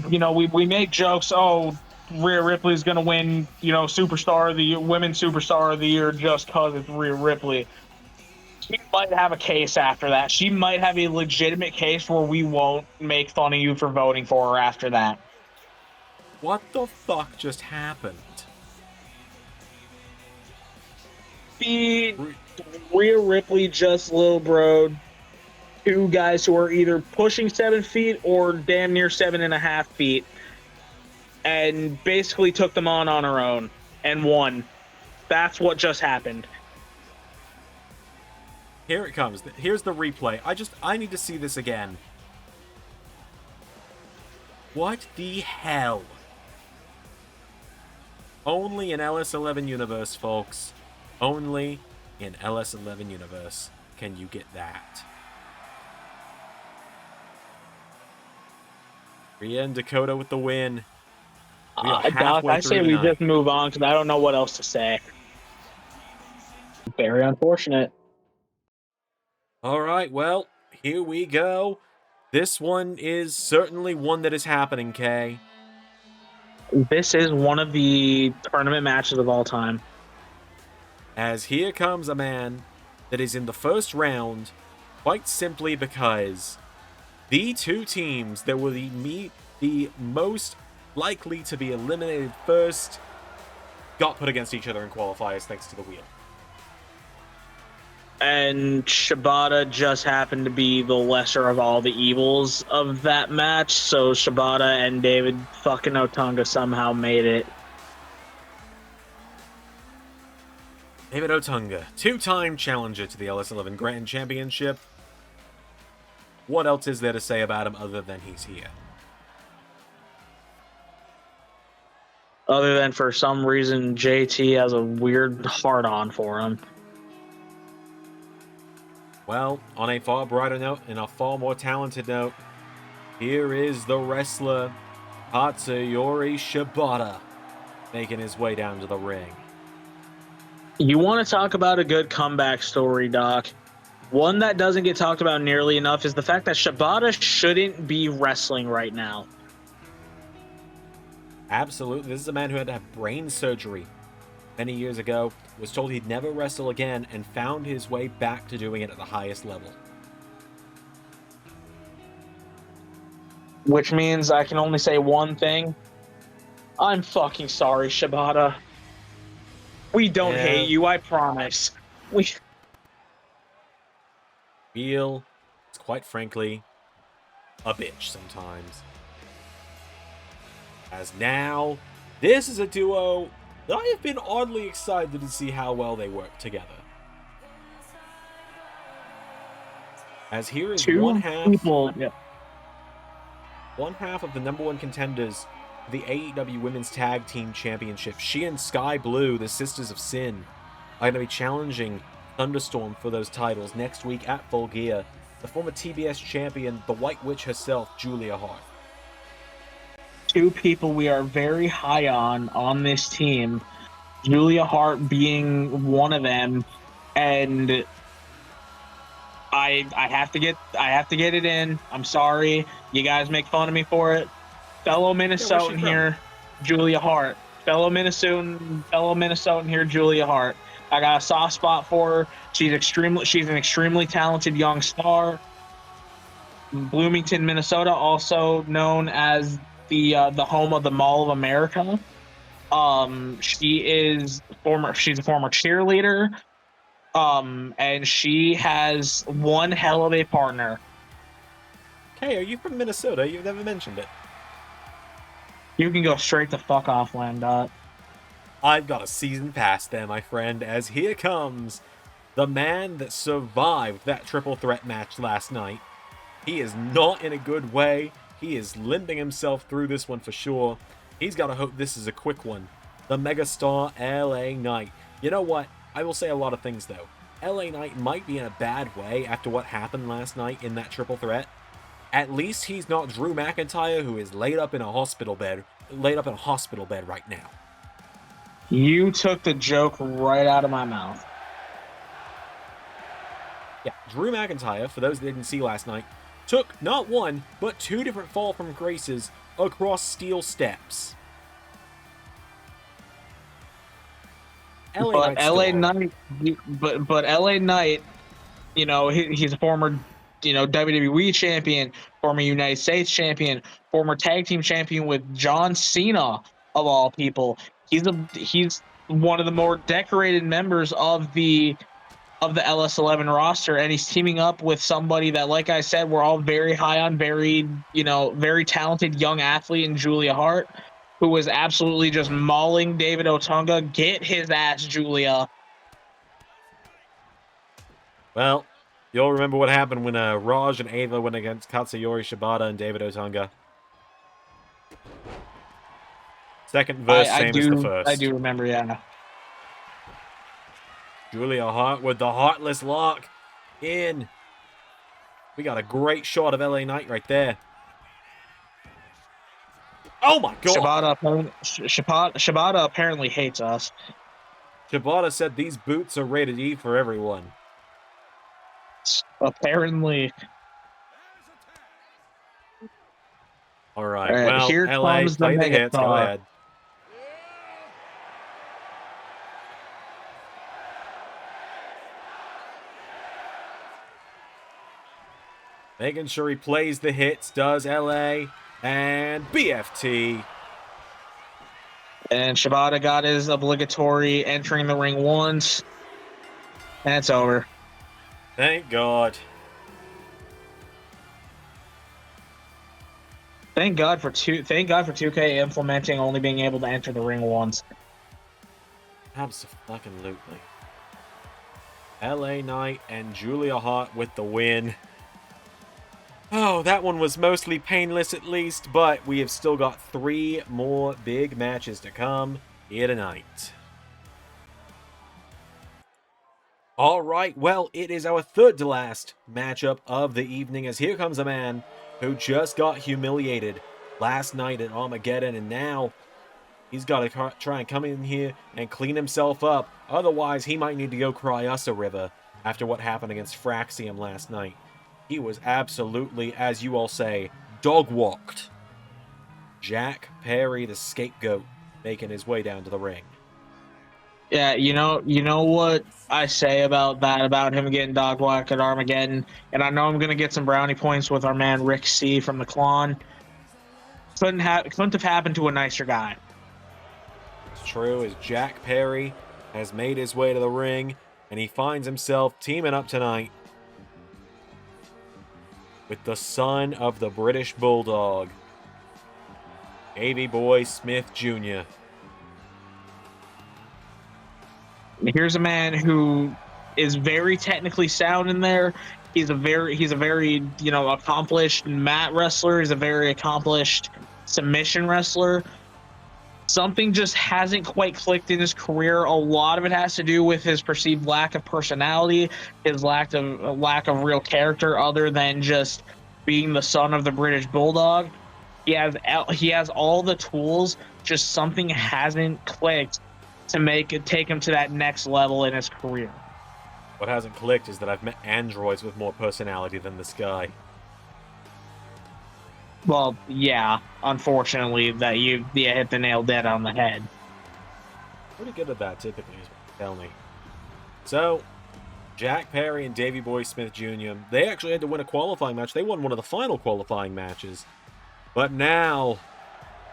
you know, we make jokes. Oh, Rhea Ripley's gonna win, you know, superstar of the year, women's superstar of the year, just cause it's Rhea Ripley. She might have a case after that. She might have a legitimate case where we won't make fun of you for voting for her after that. What the fuck just happened? Rhea Ripley just little broed two guys who are either pushing 7 feet or damn near 7.5 feet, and basically took them on her own and won. That's what just happened. Here it comes. Here's the replay. I need to see this again. What the hell? Only in LS11 Universe, folks. Only in LS11 Universe can you get that. Rhea and Dakota with the win. Doc, I say we just move on because I don't know what else to say. Very unfortunate. All right, well, here we go. This one is certainly one that is happening, Kay. This is one of the tournament matches of all time. As here comes a man that is in the first round, quite simply because the two teams that will meet the most likely to be eliminated first got put against each other in qualifiers thanks to the wheel. And Shibata just happened to be the lesser of all the evils of that match, so Shibata and David fucking Otunga somehow made it. David Otunga, two-time challenger to the LS11 Grand Championship. What else is there to say about him other than he's here? Other than for some reason JT has a weird hard-on for him. Well, on a far brighter note and a far more talented note, here is the wrestler Katsuyori Shibata making his way down to the ring. You want to talk about a good comeback story, Doc? One that doesn't get talked about nearly enough is the fact that Shibata shouldn't be wrestling right now. Absolutely. This is a man who had to have brain surgery many years ago, was told he'd never wrestle again, and found his way back to doing it at the highest level. Which means I can only say one thing. I'm fucking sorry, Shibata. We don't hate you, I promise. Feel, it's quite frankly, a bitch sometimes. As now, this is a duo that I have been oddly excited to see how well they work together. As here is one half of the #1 contenders the AEW Women's Tag Team Championship. She and Sky Blue, the Sisters of Sin, are going to be challenging Thunderstorm for those titles next week at Full Gear. The former TBS champion, the White Witch herself, Julia Hart. Two people we are very high on this team, Julia Hart being one of them, and I have to get it in. I'm sorry, you guys make fun of me for it. Fellow Minnesotan here, Julia Hart. Fellow Minnesotan here, Julia Hart. I got a soft spot for her. She's an extremely talented young star. Bloomington, Minnesota, also known as the home of the Mall of America. She's a former cheerleader. And she has one hell of a partner. Hey, are you from Minnesota? You've never mentioned it. You can go straight to fuck off, Landot. I've got a season pass there, my friend, as here comes the man that survived that triple threat match last night. He is not in a good way. He is limping himself through this one for sure. He's got to hope this is a quick one. The megastar LA Knight. You know what? I will say a lot of things, though. LA Knight might be in a bad way after what happened last night in that triple threat. At least he's not Drew McIntyre, who is laid up in a hospital bed right now. You took the joke right out of my mouth. Yeah, Drew McIntyre, for those that didn't see last night, took not one, but two different fall from graces across steel steps. But LA Knight, you know, he's a former, WWE champion, former United States champion, former tag team champion with John Cena of all people. He's one of the more decorated members of the LS11 roster, and he's teaming up with somebody that, like I said, we're all very high on, very talented young athlete in Julia Hart, who was absolutely just mauling David Otunga. Get his ass, Julia. Well, you'll remember what happened when Raj and Ava went against Katsuyori Shibata and David Otunga. Second verse, same as the first. I do remember, yeah. Julia Hart with the Heartless Lock in. We got a great shot of LA Knight right there. Oh my god! Shibata apparently hates us. Shibata said these boots are rated E for everyone. Apparently. All right, well, here LA, comes play the hits. Go ahead. Making sure he plays the hits, does LA, and BFT. And Shibata got his obligatory entering the ring once. And it's over. Thank God. Thank God for 2K implementing only being able to enter the ring once. Absolutely. LA Knight and Julia Hart with the win. Oh, that one was mostly painless at least, but we have still got 3 more big matches to come here tonight. All right, well, it is our third to last matchup of the evening, as here comes a man who just got humiliated last night at Armageddon, and now he's got to try and come in here and clean himself up. Otherwise, he might need to go cry us a river after what happened against Fraxium last night. He was absolutely, as you all say, dog-walked. Jack Perry, the scapegoat, making his way down to the ring. Yeah, you know what I say about him getting dog-walked at Armageddon, and I know I'm going to get some brownie points with our man Rick C. from the Klon. Couldn't have happened to a nicer guy. It's true, as Jack Perry has made his way to the ring, and he finds himself teaming up tonight with the son of the British Bulldog, Davey Boy Smith Jr. Here's a man who is very technically sound in there. He's a very accomplished mat wrestler. He's a very accomplished submission wrestler. Something just hasn't quite clicked in his career. A lot of it has to do with his perceived lack of personality, his lack of real character, other than just being the son of the British Bulldog. He has all the tools, just something hasn't clicked to take him to that next level in his career. What hasn't clicked is that I've met androids with more personality than this guy. Well, yeah, unfortunately, that you hit the nail dead on the head. Pretty good at that, typically, is what you tell me. So, Jack Perry and Davey Boy Smith Jr., they actually had to win a qualifying match. They won one of the final qualifying matches. But now,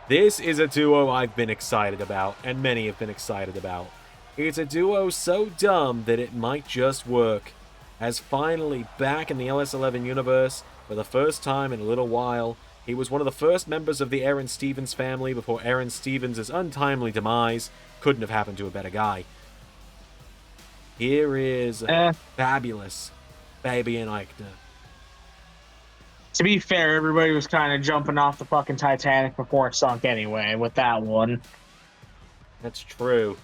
this is a duo I've been excited about, and many have been excited about. It's a duo so dumb that it might just work. As finally back in the LS11 universe, for the first time in a little while, he was one of the first members of the Aaron Stevens family before Aaron Stevens' untimely demise. Couldn't have happened to a better guy. Here is fabulous Fabian Eichner. To be fair, everybody was kind of jumping off the fucking Titanic before it sunk anyway with that one. That's true.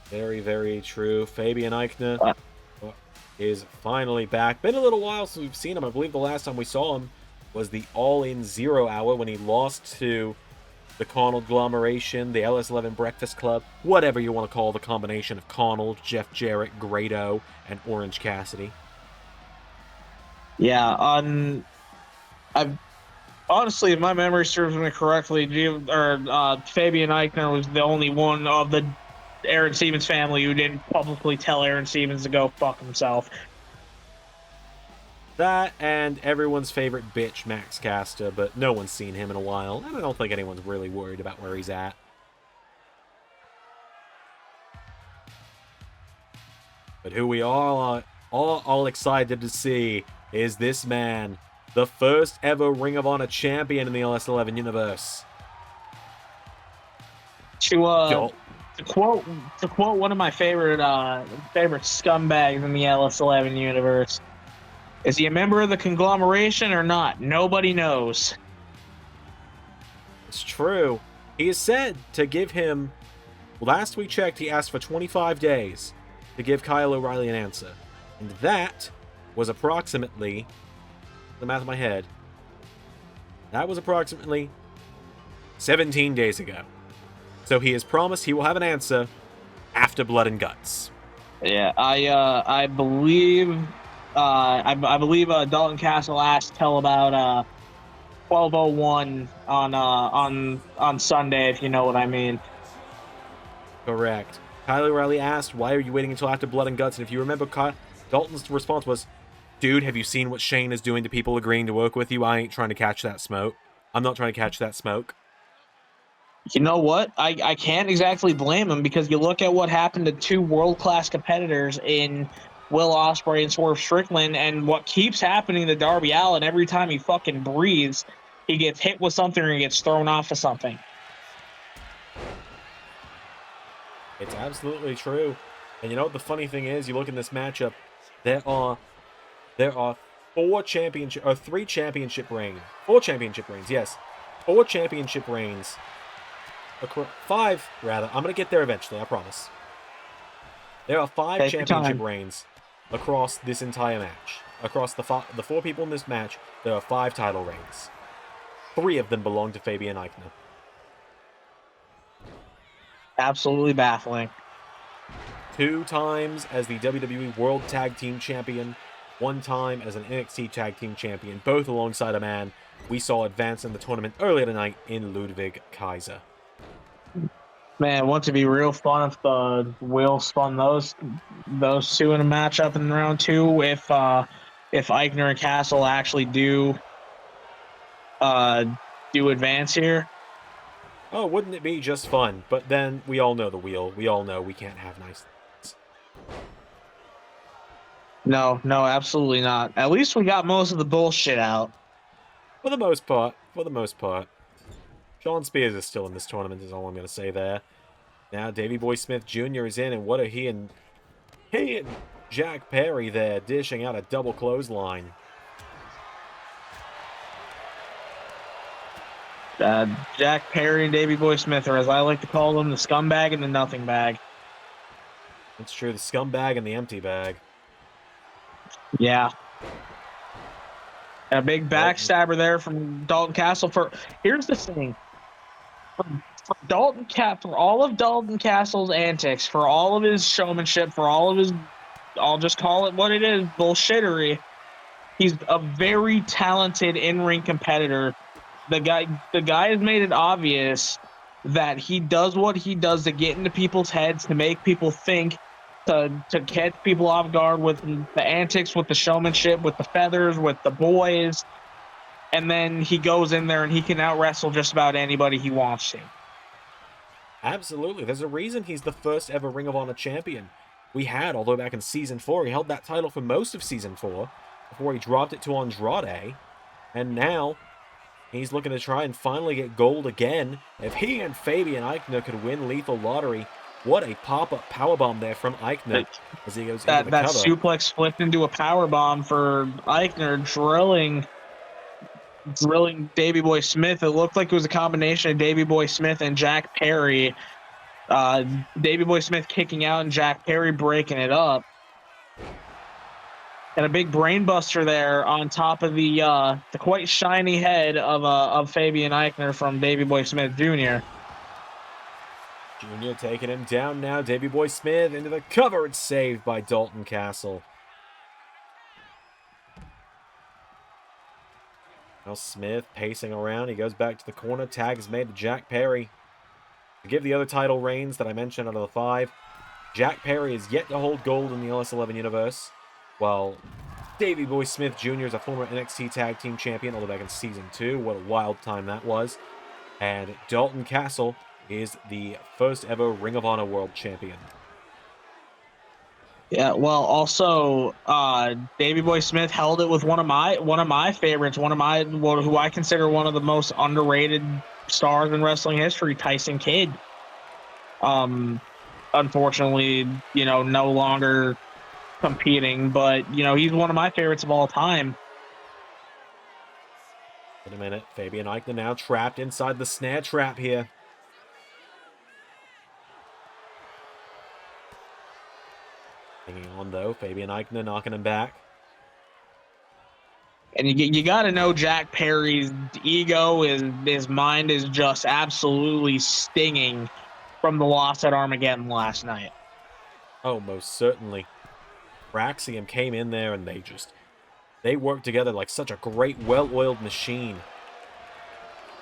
Very, very true. Fabian Eichner is finally back. Been a little while since we've seen him. I believe the last time we saw him was the All-In 0 Hour when he lost to the Connell-Glomeration, the LS11 Breakfast Club, whatever you want to call the combination of Connell, Jeff Jarrett, Grado, and Orange Cassidy. Yeah, honestly, if my memory serves me correctly, Fabian Eichner was the only one of the Aaron Stevens family who didn't publicly tell Aaron Stevens to go fuck himself. That and everyone's favorite bitch, Max Caster, but no one's seen him in a while, and I don't think anyone's really worried about where he's at. But who we are all excited to see is this man, the first ever Ring of Honor champion in the LS11 universe. To quote one of my favorite scumbags in the LS11 universe, is he a member of the conglomeration or not? Nobody knows. It's true. He is said to give him, last we checked, he asked for 25 days to give Kyle O'Reilly an answer. And that was approximately, the math in my head, that was approximately 17 days ago. So he has promised he will have an answer after Blood and Guts. Yeah, I believe Dalton Castle asked till about 12:01 on Sunday, if you know what I mean. Correct. Kyle O'Reilly asked, "Why are you waiting until after Blood and Guts?" And if you remember, Dalton's response was, "Dude, have you seen what Shane is doing to people agreeing to work with you? I ain't trying to catch that smoke. I'm not trying to catch that smoke." You know what? I can't exactly blame him, because you look at what happened to two world-class competitors in Will Ospreay and Swerve Strickland, and what keeps happening to Darby Allin every time he fucking breathes, he gets hit with something or he gets thrown off of something. It's absolutely true. And you know what the funny thing is? You look in this matchup, there are three championship reigns. 4 championship reigns, yes. 4 championship reigns. 5, rather. I'm going to get there eventually, I promise. There are 5 championship reigns across this entire match. Across the 4 people in this match, there are 5 title reigns. 3 of them belong to Fabian Eichner. Absolutely baffling. 2 times as the WWE World Tag Team Champion, 1 time as an NXT Tag Team Champion, both alongside a man we saw advance in the tournament earlier tonight in Ludwig Kaiser. Man, wouldn't it be real fun if the Will spun those 2 in a matchup in round 2 if Eichner and Castle actually do advance here? Oh, wouldn't it be just fun? But then we all know the wheel. We all know we can't have nice things. No, absolutely not. At least we got most of the bullshit out. For the most part. Sean Spears is still in this tournament, is all I'm going to say there. Now, Davey Boy Smith Jr. is in, and what are he and Jack Perry there dishing out a double clothesline. Jack Perry and Davey Boy Smith, or as I like to call them, the scumbag and the nothing bag. It's true, the scumbag and the empty bag. Yeah. And a big backstabber there from Dalton Castle. Here's the thing. For all of Dalton Castle's antics, for all of his showmanship, for all of his, I'll just call it what it is, bullshittery. He's a very talented in-ring competitor. The guy has made it obvious that he does what he does to get into people's heads, to make people think, to catch people off guard with the antics, with the showmanship, with the feathers, with the boys. And then he goes in there and he can out-wrestle just about anybody he wants to. Absolutely. There's a reason he's the first ever Ring of Honor champion we had, although back in Season 4, he held that title for most of Season 4 before he dropped it to Andrade. And now, he's looking to try and finally get gold again. If he and Fabian Aichner could win Lethal Lottery, what a pop-up powerbomb there from Aichner as he goes into the that cover. suplex flipped into a powerbomb for Aichner, drilling Davey Boy Smith. It looked like it was a combination of Davey Boy Smith and Jack Perry. Davey Boy Smith kicking out and Jack Perry breaking it up. And a big brainbuster there on top of the quite shiny head of Fabian Aichner from Davey Boy Smith Jr. Jr. taking him down now. Davey Boy Smith into the cover. It's saved by Dalton Castle. Now Smith pacing around. He goes back to the corner. Tag is made to Jack Perry. To give the other title reigns that I mentioned out of the 5, Jack Perry is yet to hold gold in the LS11 universe, while Davey Boy Smith Jr. is a former NXT Tag Team Champion, although back in Season 2. What a wild time that was. And Dalton Castle is the first ever Ring of Honor World Champion. Yeah, well, also, Davey Boy Smith held it with one of my favorites, who I consider one of the most underrated stars in wrestling history, Tyson Kidd. Unfortunately, no longer competing, but he's one of my favorites of all time. In a minute, Fabian Aichner now trapped inside the snare trap here. Hanging on, though. Fabian Aichner knocking him back. And you got to know Jack Perry's ego, his mind is just absolutely stinging from the loss at Armageddon last night. Oh, most certainly. Braxium came in there and they worked together like such a great, well-oiled machine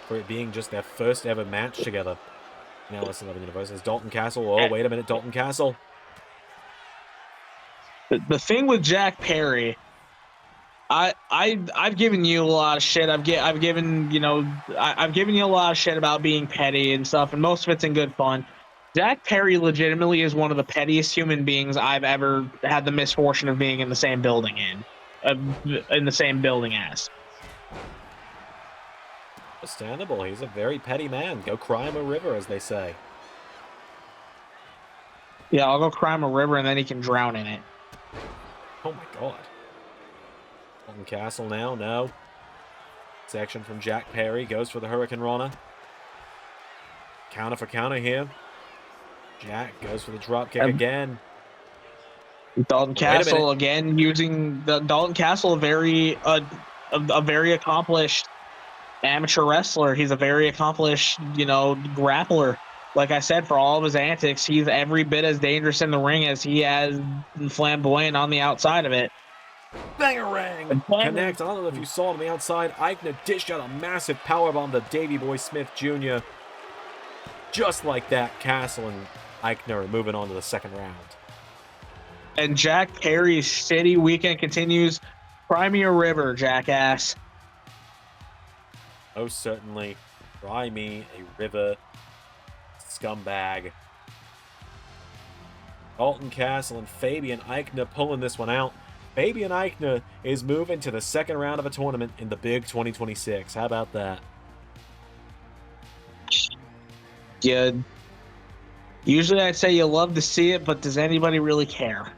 for it being just their first ever match together in LS11 Universe. As Dalton Castle. Oh, wait a minute, Dalton Castle. The thing with Jack Perry, I've given you a lot of shit. I've given you a lot of shit about being petty and stuff, and most of it's in good fun. Jack Perry legitimately is one of the pettiest human beings I've ever had the misfortune of being in the same building as. Understandable. He's a very petty man. Go cry him a river, as they say. Yeah, I'll go cry him a river and then he can drown in it. Oh my god. Dalton Castle now, no. Section from Jack Perry, goes for the Hurricane Rana. Counter for counter here. Jack goes for the dropkick again. Dalton Castle again using Dalton Castle, a very accomplished amateur wrestler. He's a very accomplished, grappler. Like I said, for all of his antics, he's every bit as dangerous in the ring as he is flamboyant on the outside of it. Bangarang! Connect. I don't know if you saw it on the outside. Aichner dished out a massive powerbomb to Davey Boy Smith Jr. Just like that, Castle and Aichner are moving on to the second round. And Jack Perry's shitty weekend continues. Cry me a river, jackass. Most certainly. Cry me a river, scumbag. Dalton Castle and Fabian Aichner pulling this one out. Fabian Aichner is moving to the second round of a tournament in the Big 2026. How about that? Yeah. Usually I'd say you love to see it, but does anybody really care?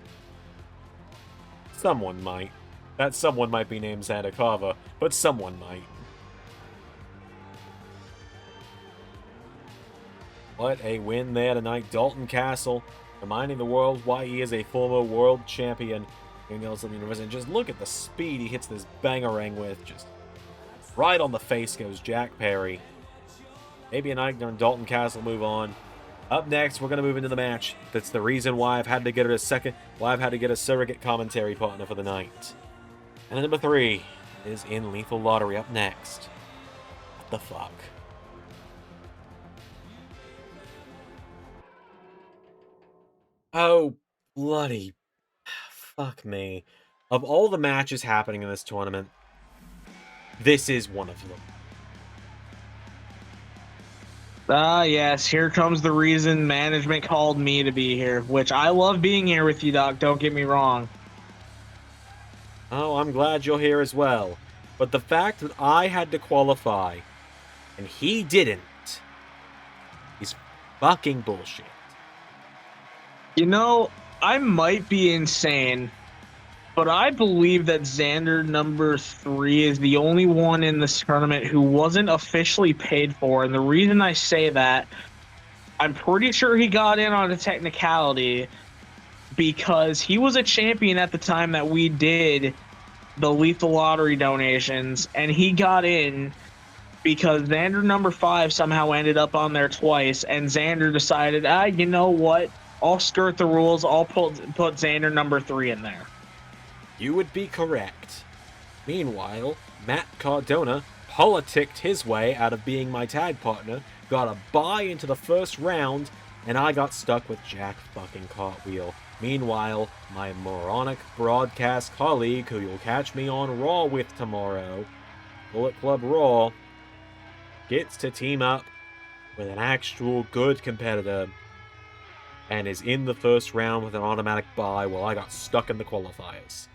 Someone might. That someone might be named Santa Carva, but someone might. What a win there tonight. Dalton Castle reminding the world why he is a former world champion. Just look at the speed he hits this bangerang with. Just right on the face goes Jack Perry. Fabian Eichner and Dalton Castle move on. Up next, we're going to move into the match. That's the reason why I've had to get a surrogate commentary partner for the night. And number 3 is in Lethal Lottery up next. What the fuck? Oh, bloody fuck me. Of all the matches happening in this tournament, this is one of them. Yes, here comes the reason management called me to be here, which I love being here with you, Doc. Don't get me wrong. Oh, I'm glad you're here as well. But the fact that I had to qualify and he didn't is fucking bullshit. You know, I might be insane, but I believe that Xander number 3 is the only one in this tournament who wasn't officially paid for. And the reason I say that, I'm pretty sure he got in on a technicality because he was a champion at the time that we did the Lethal Lottery donations, and he got in because Xander number 5 somehow ended up on there twice, and Xander decided, you know what? I'll skirt the rules. I'll put Xander number 3 in there. You would be correct. Meanwhile, Matt Cardona politicked his way out of being my tag partner, got a bye into the first round, and I got stuck with Jack fucking Cartwheel. Meanwhile, my moronic broadcast colleague, who you'll catch me on Raw with tomorrow, Bullet Club Raw, gets to team up with an actual good competitor and is in the first round with an automatic bye while I got stuck in the qualifiers.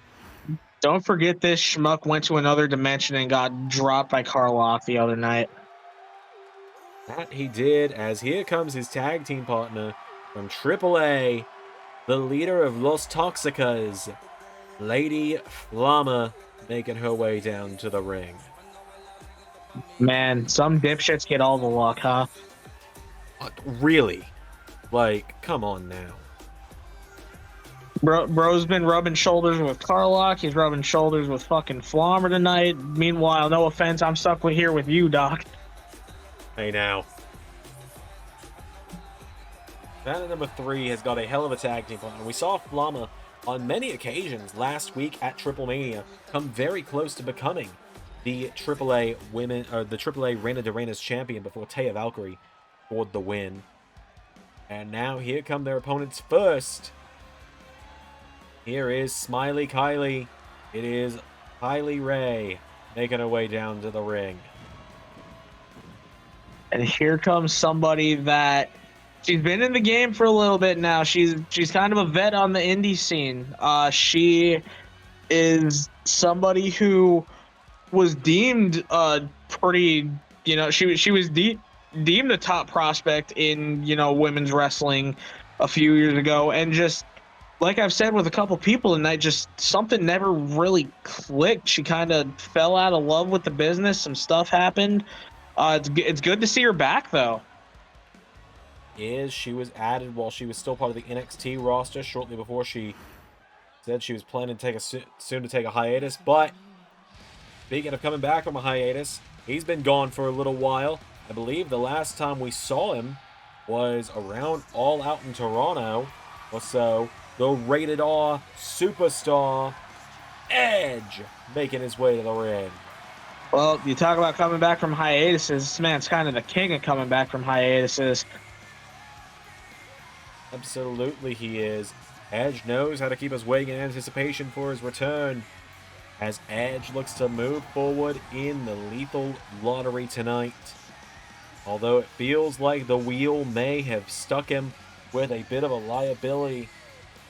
Don't forget this schmuck went to another dimension and got dropped by Karloff the other night. That he did, as here comes his tag team partner from AAA, the leader of Los Toxicas, Lady Flamma, making her way down to the ring. Man, some dipshits get all the luck, huh? Really? Like, come on now. Bro's been rubbing shoulders with Carlock. He's rubbing shoulders with fucking Flammer tonight. Meanwhile, no offense, I'm stuck here with you, Doc. Hey now. Banner number 3 has got a hell of a tag team partner. We saw Flamma on many occasions last week at Triple Mania come very close to becoming the AAA women, or the AAA Reina de Reinas champion before Taya Valkyrie scored the win. And now here come their opponents first. Here is Smiley Kylie. It is Kylie Ray making her way down to the ring. And here comes somebody that she's been in the game for a little bit now. She's kind of a vet on the indie scene. She is somebody who was deemed pretty, she was deemed a top prospect in, women's wrestling a few years ago, and just like I've said with a couple people tonight, just something never really clicked. She kind of fell out of love with the business. Some stuff happened. It's good to see her back, though. She was added while she was still part of the NXT roster shortly before she said she was planning to take a hiatus. But speaking of coming back from a hiatus, he's been gone for a little while. I believe the last time we saw him was around All Out in Toronto or so. The Rated R superstar Edge making his way to the ring. Well, you talk about coming back from hiatuses. This man's kind of the king of coming back from hiatuses. Absolutely he is. Edge knows how to keep us waiting in anticipation for his return, as Edge looks to move forward in the Lethal Lottery tonight. Although it feels like the wheel may have stuck him with a bit of a liability,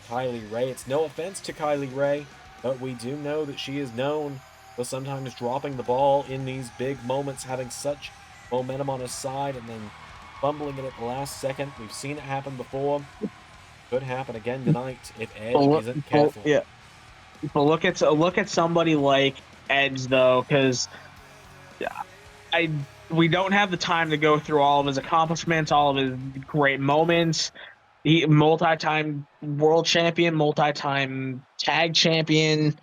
Kylie Ray. It's no offense to Kylie Ray, but we do know that she is known for sometimes dropping the ball in these big moments, having such momentum on her side and then fumbling it at the last second. We've seen it happen before. Could happen again tonight if Edge isn't careful. Yeah. But look at somebody like Edge, though, because we don't have the time to go through all of his accomplishments, all of his great moments. He multi-time world champion, multi-time tag champion,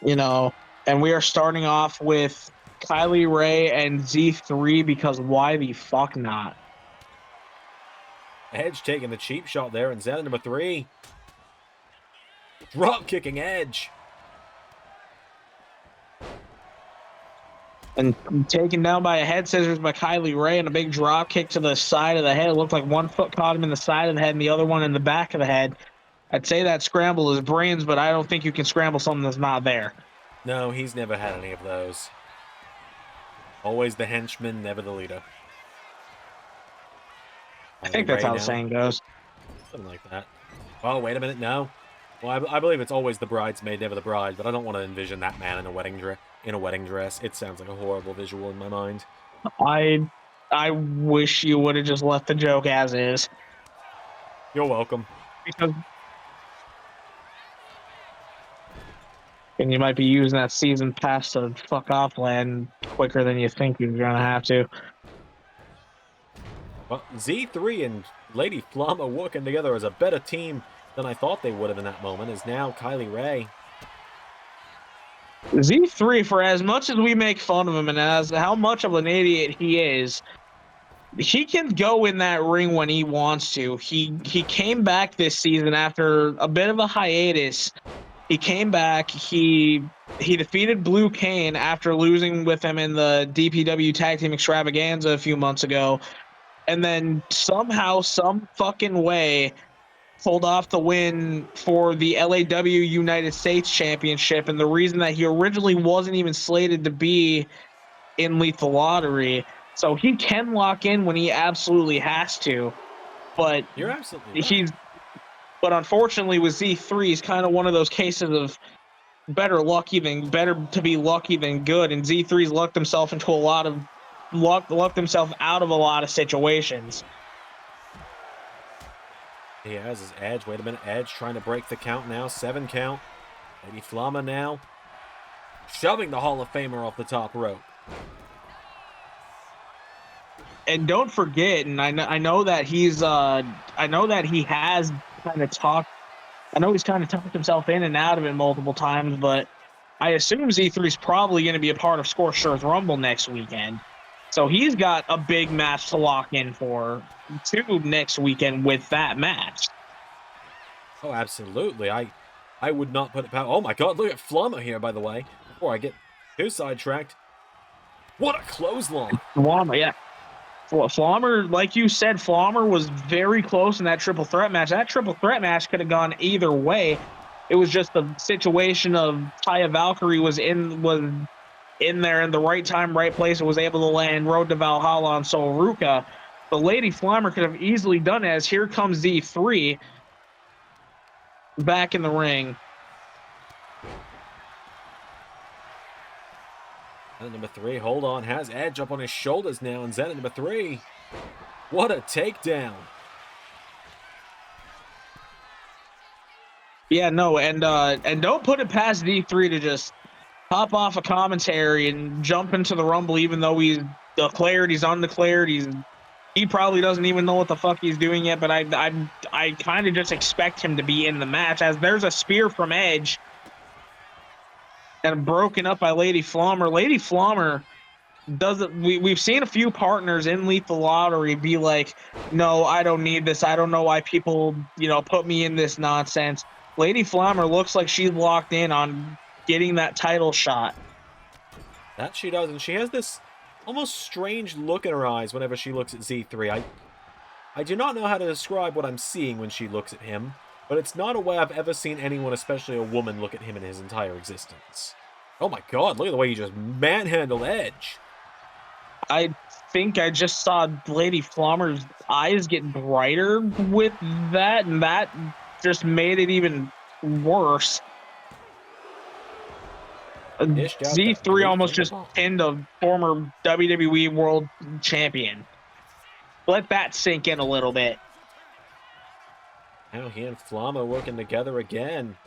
you know, and we are starting off with Kylie Ray and Z3 because why the fuck not? Edge taking the cheap shot there, and Zen number 3. Drop kicking Edge. And taken down by a head scissors by Kylie Ray and a big drop kick to the side of the head. It looked like one foot caught him in the side of the head and the other one in the back of the head. I'd say that scramble his brains, but I don't think you can scramble something that's not there. No, he's never had any of those. Always the henchman, never the leader. I think that's how the saying goes. Something like that. Oh, wait a minute, no. Well, I believe it's always the bridesmaid, never the bride, but I don't want to envision that man in a wedding dress. It sounds like a horrible visual in my mind. I wish you would have just left the joke as is. You're welcome. Because and you might be using that season pass to fuck off land quicker than you think you're gonna have to. Well, Z3 and Lady Flom are working together as a better team than I thought they would have in that moment, is now Kylie Ray. Z3, for as much as we make fun of him and as how much of an idiot he is, he can go in that ring when he wants to. He came back this season after a bit of a hiatus. He came back. He defeated Blue Kane after losing with him in the DPW Tag Team Extravaganza a few months ago. And then somehow, some fucking way, pulled off the win for the LAW United States Championship. And the reason that he originally wasn't even slated to be in Lethal Lottery. So he can lock in when he absolutely has to. But you're absolutely right. But unfortunately with Z3, he's kind of one of those cases of better to be lucky than good. And Z3's lucked himself out of a lot of situations. He has his Edge. Wait a minute. Edge trying to break the count now. 7 count. Lady Flama now shoving the Hall of Famer off the top rope. And don't forget, and I know that he has kind of talked. I know he's kind of talked himself in and out of it multiple times, but I assume Z3 is probably going to be a part of Scorched Earth Rumble next weekend. So he's got a big match to lock in for too next weekend with that match. Oh, absolutely. I would not put it past. Oh my God, look at Flama here, by the way. Before I get too sidetracked. What a clothesline. Flama, yeah. Flommer, like you said, Flommer was very close in that triple threat match. That triple threat match could have gone either way. It was just the situation of Taya Valkyrie was in there in the right time, right place, and was able to land Road to Valhalla on Sol Ruka. But Lady Flommer could have easily done it, as here comes Z3 back in the ring. And number 3, hold on, has Edge up on his shoulders now, and Zen at number 3. What a takedown. Yeah, no, and don't put it past Z3 to just hop off a commentary and jump into the Rumble, even though he's declared, he's undeclared, he probably doesn't even know what the fuck he's doing yet, but I kind of just expect him to be in the match, as there's a spear from Edge and broken up by Lady Flommer. Lady Flommer doesn't. We've seen a few partners in Lethal Lottery be like, "No, I don't need this. I don't know why people, put me in this nonsense." Lady Flommer looks like she's locked in on getting that title shot. That she does, and she has this almost strange look in her eyes whenever she looks at Z3. I do not know how to describe what I'm seeing when she looks at him, but it's not a way I've ever seen anyone, especially a woman, look at him in his entire existence. Oh my God, look at the way he just manhandled Edge. I think I just saw Lady Flommer's eyes get brighter with that, and that just made it even worse. Z3 almost just pinned a former WWE World Champion. Let that sink in a little bit. Now he and Flama working together again.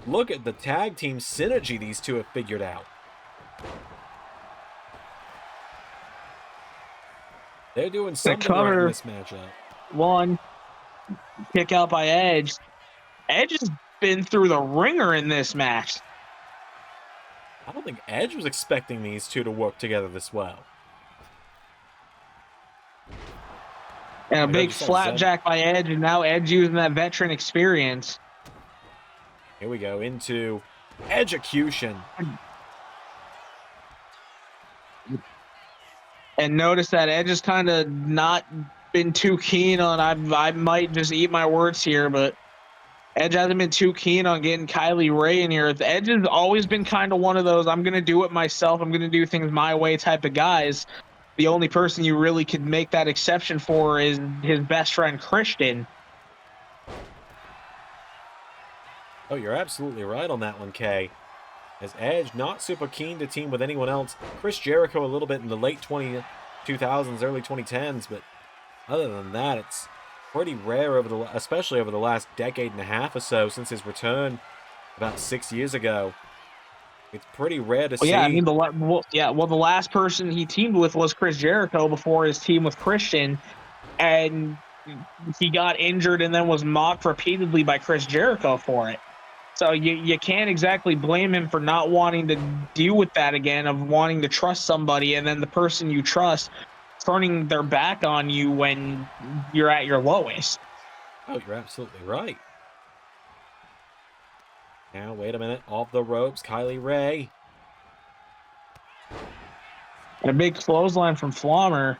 Look at the tag team synergy these two have figured out. They're doing The something right in cover, this matchup. one, kick out by Edge. Edge has been through the ringer in this match. I don't think Edge was expecting these two to work together this well. And a My God, big you saw Zen. flapjack by Edge, and now Edge using that veteran experience. Here we go into execution. And notice that Edge has kind of not been too keen on. I might just eat my words here, but Edge hasn't been too keen on getting Kylie Ray in here. Edge has always been kind of one of those, I'm going to do it myself, I'm going to do things my way type of guys. The only person you really could make that exception for is his best friend, Christian. Oh, you're absolutely right on that one, Kay. As Edge not super keen to team with anyone else. Chris Jericho a little bit in the late 2000s, early 2010s, but other than that, it's pretty rare especially over the last decade and a half or so since his return about 6 years ago. It's pretty rare to Well, yeah, I see. mean, the last person he teamed with was Chris Jericho before his team with Christian, and he got injured and then was mocked repeatedly by Chris Jericho for it. So you can't exactly blame him for not wanting to deal with that again, of wanting to trust somebody and then the person you trust turning their back on you when you're at your lowest. Oh, you're absolutely right. Now, wait a minute. Off the ropes, Kylie Ray. And a big clothesline from Flommer.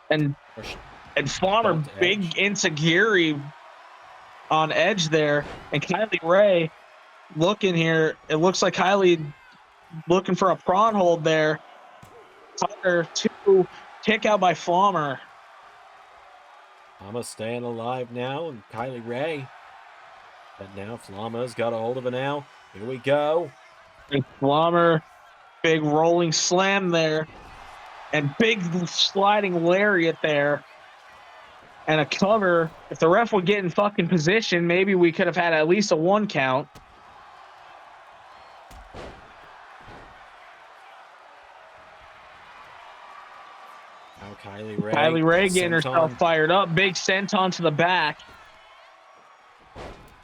And Flommer, big insecurity on Edge there. And Kylie Ray looking here. It looks like Kylie looking for a prawn hold there. Tucker, 2, kick out by Flommer. Flama staying alive now, and Kylie Ray. But now Flama's got a hold of it now. Here we go. And Flommer, big rolling slam there. And big sliding lariat there. And a cover. If the ref would get in fucking position, maybe we could have had at least a 1 count. Now Kylie Ray. Kylie Ray getting herself fired up. Big senton to the back.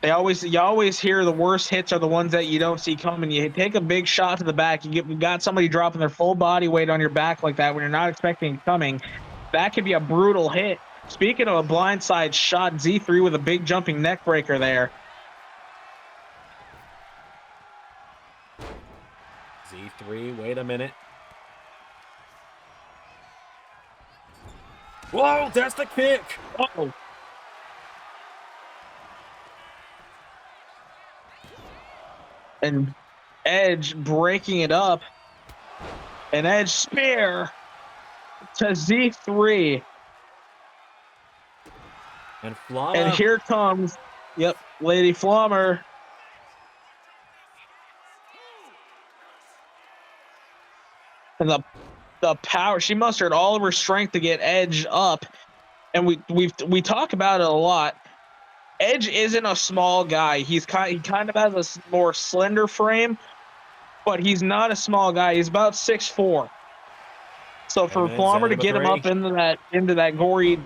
You always hear the worst hits are the ones that you don't see coming. You take a big shot to the back. You got somebody dropping their full body weight on your back like that when you're not expecting it coming. That could be a brutal hit. Speaking of a blindside shot, Z3 with a big jumping neck breaker there. Z3, wait a minute. Whoa, that's the kick! Oh. And Edge breaking it up. An Edge spear to Z3. And Flama. And here comes, Lady Flommer. And the power, she mustered all of her strength to get Edge up. And we talk about it a lot. Edge isn't a small guy. He kind of has a more slender frame, but he's not a small guy. He's about 6'4". So for Flommer to get him up into that gory,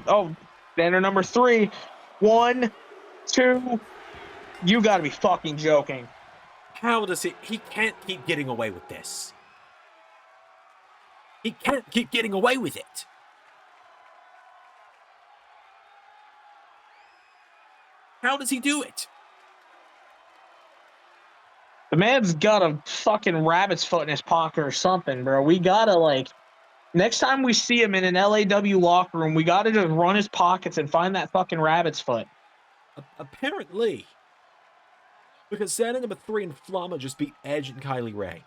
banner number 3, 1, 2, you got to be fucking joking. How does he can't keep getting away with this. He can't keep getting away with it. How does he do it? The man's got a fucking rabbit's foot in his pocket or something, bro. We gotta, next time we see him in an LAW locker room, we gotta just run his pockets and find that fucking rabbit's foot. Apparently. Because Santa number 3 and Flama just beat Edge and Kylie Ray.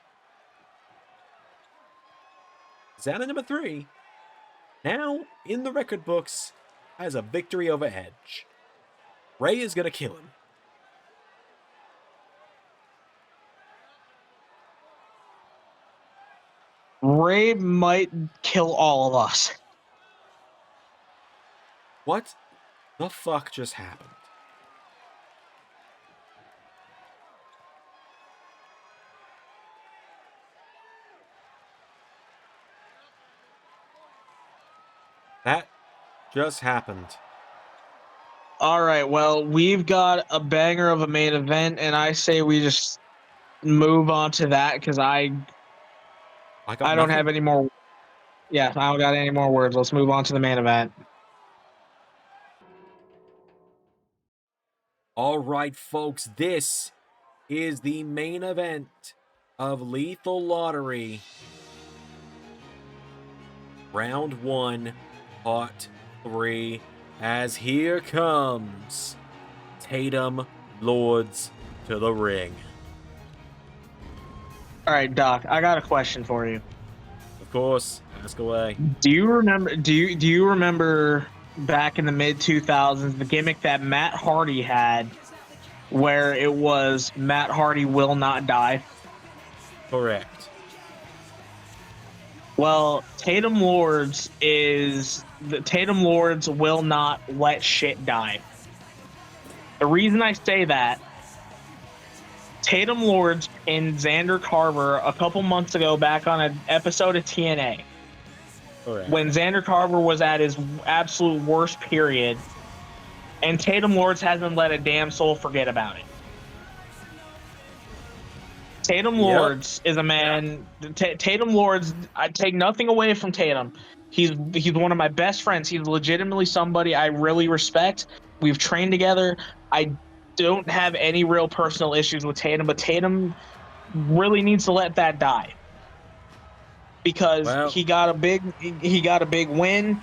Xana number 3, now in the record books, has a victory over Edge. Ray is gonna kill him. Ray might kill all of us. What the fuck just happened? just happened? All right, well, we've got a banger of a main event, and I say we just move on to that because I got I don't nothing. have any more. Yeah, I don't got any more words. Let's move on to the main event. All right, folks, this is the main event of Lethal Lottery. Round 1, Part 3, as here comes Tatum Lords to the ring. All right, Doc, I got a question for you. Of course, ask away. Do you remember? Do you remember back in the mid 2000s the gimmick that Matt Hardy had, where it was Matt Hardy will not die? Correct. Well, Tatum Lords will not let shit die. The reason I say that, Tatum Lords and Xander Carver a couple months ago back on an episode of TNA, Correct. when Xander Carver was at his absolute worst period, and Tatum Lords hasn't let a damn soul forget about it. Tatum Lords is a man. Tatum Lords, I take nothing away from Tatum. He's one of my best friends. He's legitimately somebody I really respect. We've trained together. I don't have any real personal issues with Tatum, but Tatum really needs to let that die because he got a big win.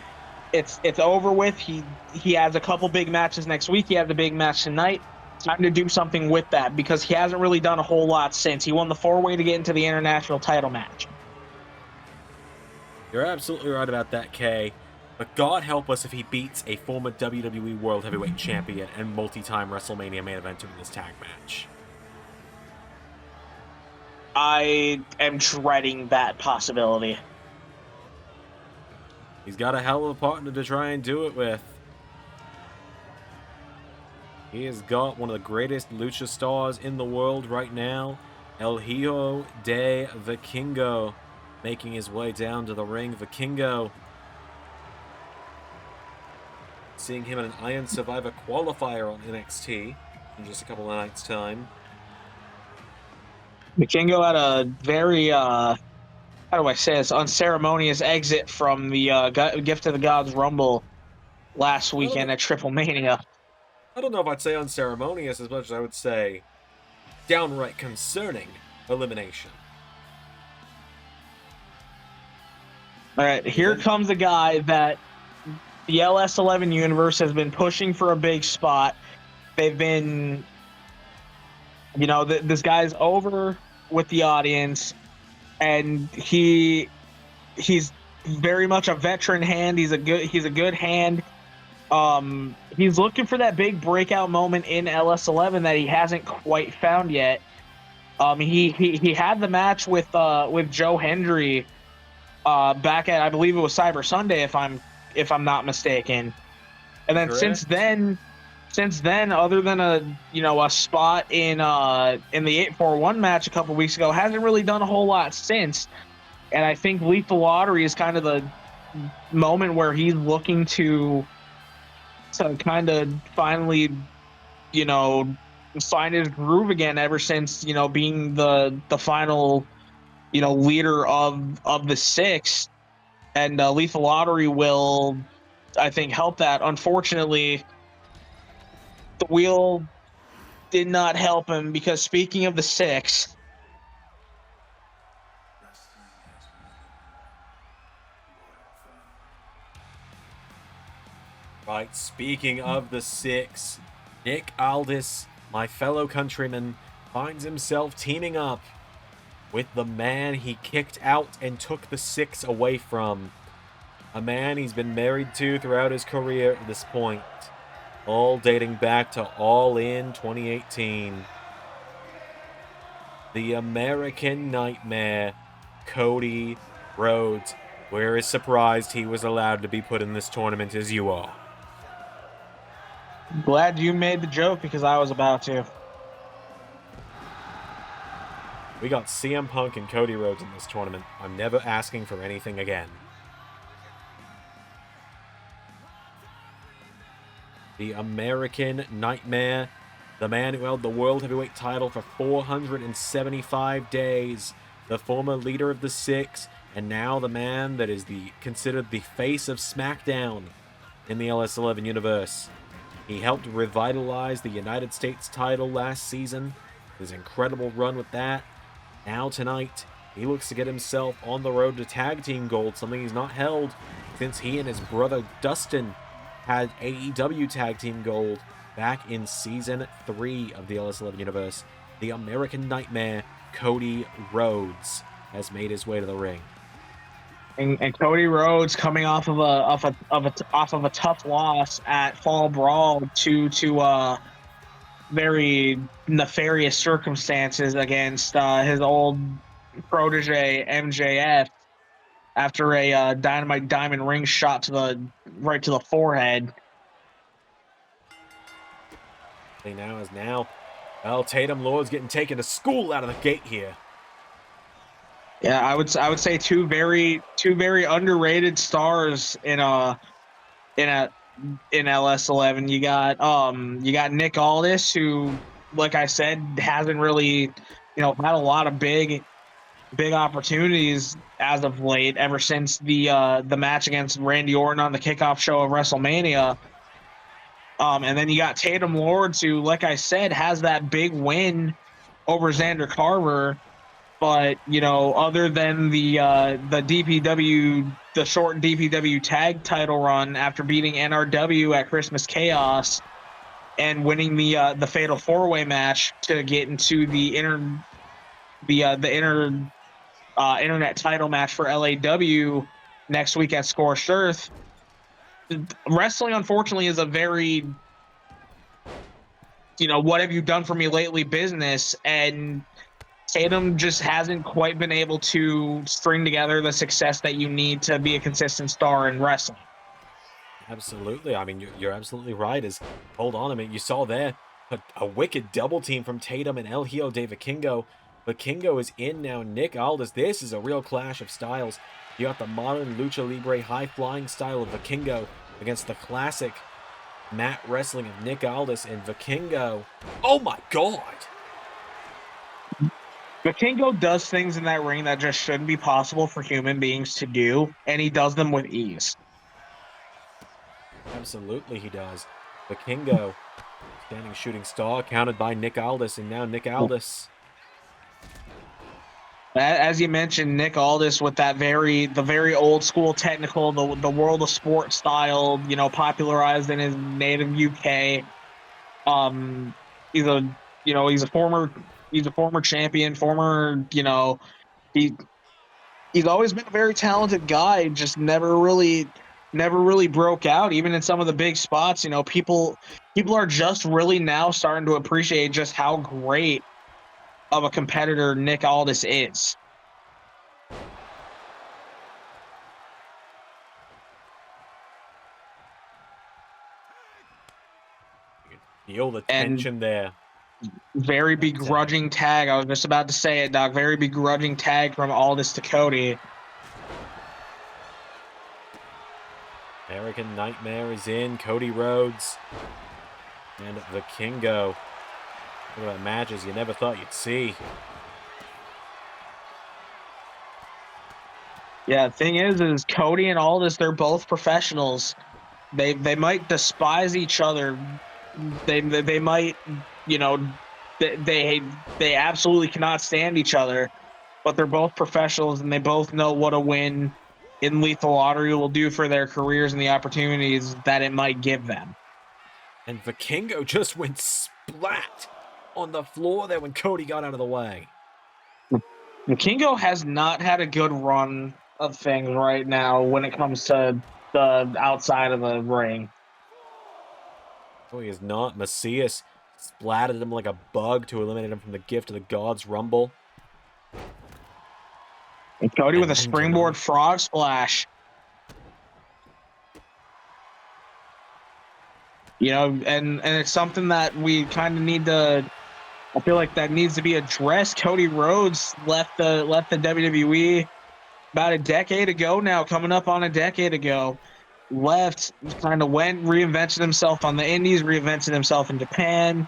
It's over with. He has a couple big matches next week. He has a big match tonight. Time to do something with that because he hasn't really done a whole lot since. He won the 4-way to get into the international title match. You're absolutely right about that, Kay. But God help us if he beats a former WWE World Heavyweight Champion and multi-time WrestleMania main eventer in this tag match. I am dreading that possibility. He's got a hell of a partner to try and do it with. He has got one of the greatest lucha stars in the world right now, El Hijo de Vikingo, making his way down to the ring. Vikingo, seeing him in an Iron Survivor qualifier on NXT in just a couple of nights' time. Vikingo had a very, how do I say this, unceremonious exit from the Gift of the Gods Rumble last weekend at Triple Mania. I don't know if I'd say unceremonious as much as I would say downright concerning elimination. All right, here comes a guy that the LS11 universe has been pushing for a big spot. They've been, this guy's over with the audience, and he's very much a veteran hand. He's a good hand. He's looking for that big breakout moment in LS11 that he hasn't quite found yet. He had the match with Joe Hendry back at, I believe it was Cyber Sunday, if I'm not mistaken. And then since then, other than a spot in the 841 match a couple weeks ago, hasn't really done a whole lot since. And I think Lethal Lottery is kind of the moment where he's looking to kind of finally, find his groove again ever since, being the final, leader of the 6. And Lethal Lottery will, I think, help that. Unfortunately, the wheel did not help him because, speaking of the 6, right, speaking of the 6, Nick Aldis, my fellow countryman, finds himself teaming up with the man he kicked out and took the 6 away from. A man he's been married to throughout his career at this point, all dating back to All In 2018. The American Nightmare, Cody Rhodes. We're as surprised he was allowed to be put in this tournament as you are. Glad you made the joke because I was about to. We got CM Punk and Cody Rhodes in this tournament. I'm never asking for anything again. the American Nightmare, the man who held the World Heavyweight title for 475 days, the former leader of the Six, and now the man that is considered the face of SmackDown in the LS11 universe. He helped revitalize the United States title last season, his incredible run with that. Now tonight, he looks to get himself on the road to tag team gold, something he's not held since he and his brother Dustin had AEW tag team gold back in season 3 of the LS11 universe. The American Nightmare, Cody Rhodes, has made his way to the ring. And Cody Rhodes coming off of a tough loss at Fall Brawl to very nefarious circumstances against his old protege MJF after a dynamite diamond ring shot right to the forehead. Now, well, Tatum Lord's getting taken to school out of the gate here. Yeah, I would say two very underrated stars in LS11. You got Nick Aldis, who, like I said, hasn't really had a lot of big opportunities as of late, ever since the match against Randy Orton on the kickoff show of WrestleMania. And then you got Tatum Lords, who, like I said, has that big win over Xander Carver. But, other than the short DPW tag title run after beating NRW at Christmas Chaos and winning the Fatal 4-Way match to get into the internet title match for LAW next week at Scorched Earth, wrestling, unfortunately, is a very, what have you done for me lately business, and Tatum just hasn't quite been able to string together the success that you need to be a consistent star in wrestling. Absolutely. I mean, you're absolutely right. Hold on a minute. You saw there a wicked double team from Tatum and El Hijo de Vikingo. Vikingo is in now. Nick Aldis. This is a real clash of styles. You got the modern lucha libre high-flying style of Vikingo against the classic mat wrestling of Nick Aldis and Vikingo. Oh my God! Vikingo does things in that ring that just shouldn't be possible for human beings to do, and he does them with ease. Absolutely he does. Vikingo, standing shooting star, counted by Nick Aldis, and now Nick Aldis. As you mentioned, Nick Aldis with the very old school technical, the world of sport style, popularized in his native UK. He's a former champion, he's always been a very talented guy, just never really broke out, even in some of the big spots. People are just really now starting to appreciate just how great of a competitor Nick Aldis is. Feel the tension there. Very begrudging tag. I was just about to say it, Doc. Very begrudging tag from Aldis to Cody. American Nightmare is in. Cody Rhodes and Vikingo. Look at matches you never thought you'd see. Yeah, the thing is Cody and Aldis, they're both professionals. They might despise each other. They might, they absolutely cannot stand each other, but they're both professionals, and they both know what a win in Lethal Lottery will do for their careers and the opportunities that it might give them. And Vikingo just went splat on the floor there when Cody got out of the way. Vikingo has not had a good run of things right now when it comes to the outside of the ring. Oh, he is not. Macias splatted him like a bug to eliminate him from the gift of the Gods Rumble. And Cody with a springboard frog splash. And it's something that we kind of need to. I feel like that needs to be addressed. Cody Rhodes left the WWE about a decade ago now, coming up on a decade ago. left, kind of reinvented himself on the Indies, reinvented himself in Japan,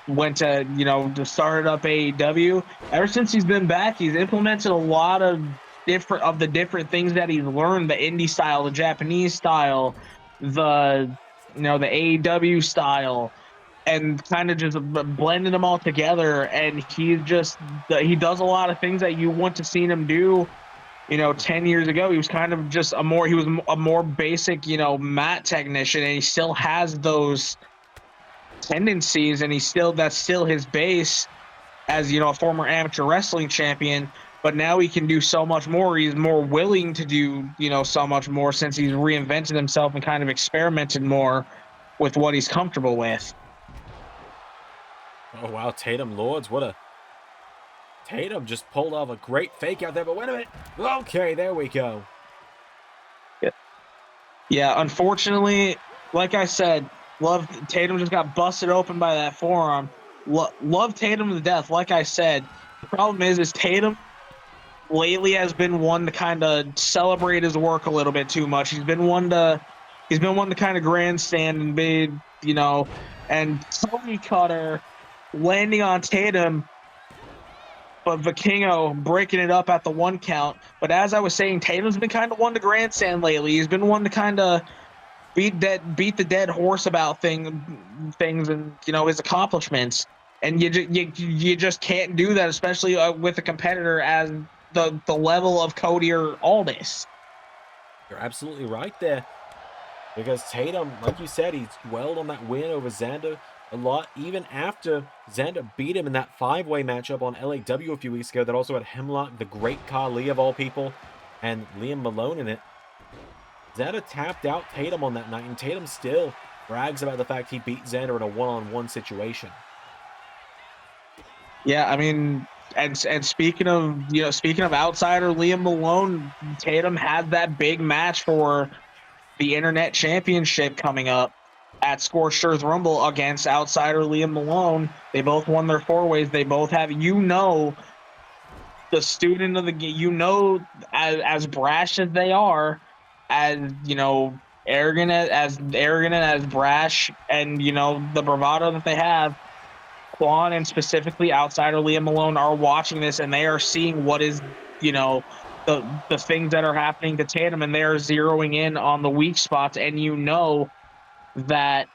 went to, started up AEW. Ever since he's been back, he's implemented a lot of different things that he's learned, the indie style, the Japanese style, the, the AEW style, and kind of just blending them all together. And he does a lot of things that you want to see him do. 10 years ago, he was kind of just a more basic, mat technician, and he still has those tendencies, and that's still his base as, a former amateur wrestling champion. But now he can do so much more. He's more willing to do, so much more, since he's reinvented himself and kind of experimented more with what he's comfortable with. Oh, wow. Tatum Lords. Tatum just pulled off a great fake out there, but wait a minute. Okay, there we go. Yeah, unfortunately, like I said, Tatum just got busted open by that forearm. Love Tatum to death. Like I said, the problem is Tatum lately has been one to kind of celebrate his work a little bit too much. He's been one to kind of grandstand and be, and Tony Cutter landing on Tatum, but Vikingo breaking it up at the 1 count. But as I was saying, Tatum's been kind of one to grandstand lately. He's been one to kind of beat the dead horse about things and, his accomplishments. And you just can't do that, especially with a competitor as the level of Cody or Aldis. You're absolutely right there. Because Tatum, like you said, he's dwelled on that win over Xander a lot, even after Xander beat him in that 5-way matchup on LAW a few weeks ago that also had Hemlock, the Great Khali of all people, and Liam Malone in it. Xander tapped out Tatum on that night, and Tatum still brags about the fact he beat Xander in a one-on-one situation. Yeah, I mean, and speaking of outsider Liam Malone, Tatum had that big match for the Internet Championship coming up at Scorched Earth Rumble against outsider Liam Malone. They both won their 4-ways. They both have, the student of the game, as brash as they are, as, arrogant and as brash, and, the bravado that they have, Quan and specifically outsider Liam Malone are watching this, and they are seeing what is, the things that are happening to Tatum, and they are zeroing in on the weak spots. And that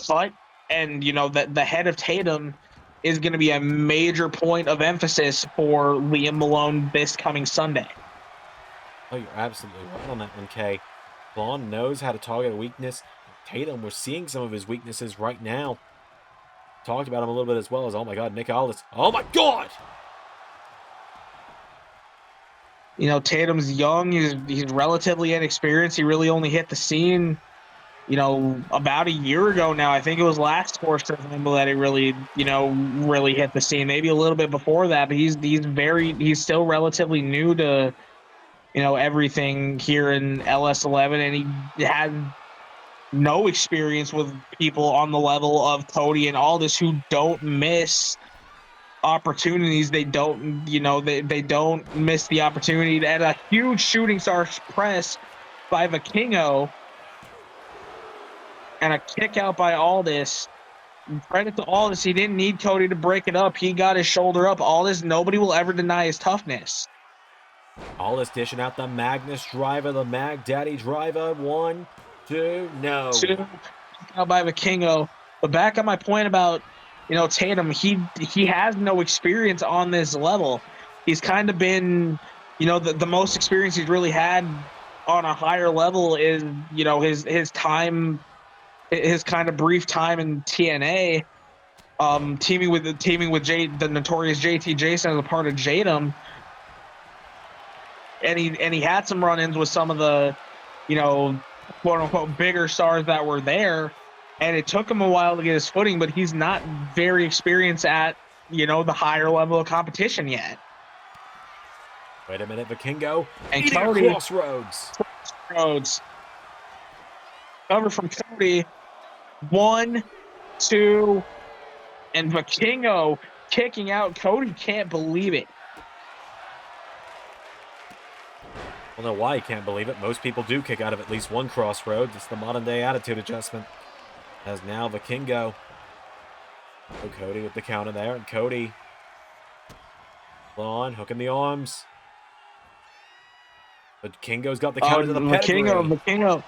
cut and, that the head of Tatum is going to be a major point of emphasis for Liam Malone this coming Sunday. Oh, you're absolutely right on that one, Kay. Vaughn knows how to target a weakness. Tatum, we're seeing some of his weaknesses right now. Talked about him a little bit as well as, oh my God, Nick Aldis. Oh my God! Tatum's young. He's relatively inexperienced. He really only hit the scene, about a year ago now. I think it was last Scorched Earth Rumble that he really hit the scene. Maybe a little bit before that, but he's still relatively new to, everything here in LS11, and he has no experience with people on the level of Cody and Aldis, who don't miss opportunities. They don't, they don't miss the opportunity. And a huge shooting star press by Vikingo and a kick out by Aldis. Credit to Aldis. He didn't need Cody to break it up. He got his shoulder up. Aldis, nobody will ever deny his toughness. Aldis dishing out the Magnus driver, the Mag Daddy driver. 1, 2, no. 2, out by Vikingo. But back on my point about, Tatum, he has no experience on this level. He's kind of been, the most experience he's really had on a higher level is, his time, his kind of brief time in TNA, teaming with the notorious JT Jason as a part of Jadam. And he had some run-ins with some of the, quote unquote bigger stars that were there, and it took him a while to get his footing, but he's not very experienced at, the higher level of competition yet. Wait a minute, Vikingo. And Cody, Crossroads. Cover from Cody. 1, 2, and Vikingo kicking out. Cody can't believe it. I don't know why he can't believe it. Most people do kick out of at least one crossroads. It's the modern day attitude adjustment. As now Vikingo. Oh, Cody with the counter there. And Cody on, hooking the arms. But Kingo's got the counter to the pedigree. Vikingo.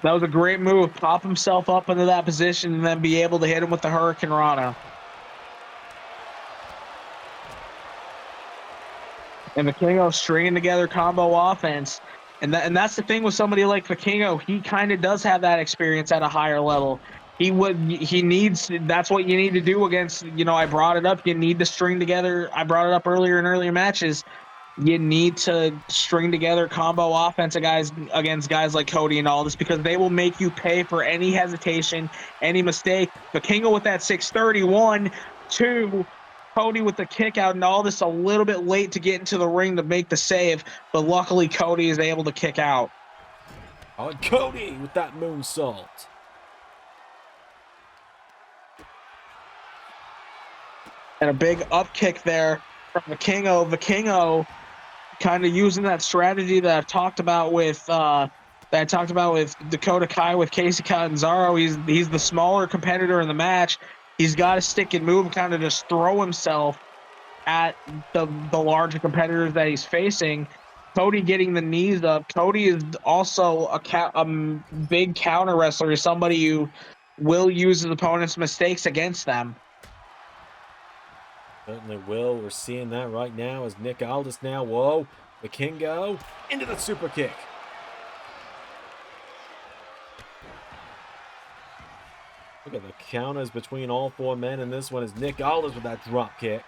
That was a great move. Pop himself up into that position and then be able to hit him with the Hurricane Rana. And Vikingo stringing together combo offense. And that's the thing with somebody like Vikingo. He kind of does have that experience at a higher level. That's what you need to do against, I brought it up. You need to string together. I brought it up earlier in earlier matches. You need to string together combo offense against guys like Cody and all this, because they will make you pay for any hesitation, any mistake. Vikingo with that 631, 2. Cody with the kick out and all this a little bit late to get into the ring to make the save, but luckily Cody is able to kick out. Oh, Cody with that moonsault. And a big up kick there from Vikingo. Vikingo kind of using that strategy that I've talked about with Dakota Kai, with Casey Catanzaro. He's the smaller competitor in the match. He's got to stick and move, kind of just throw himself at the larger competitors that he's facing. Cody getting the knees up. Cody is also a big counter wrestler. He's somebody who will use his opponent's mistakes against them. Certainly will. We're seeing that right now as Nick Aldis now. Whoa. Vikingo into the super kick. Look at the counters between all four men, and this one is Nick Aldis with that drop kick.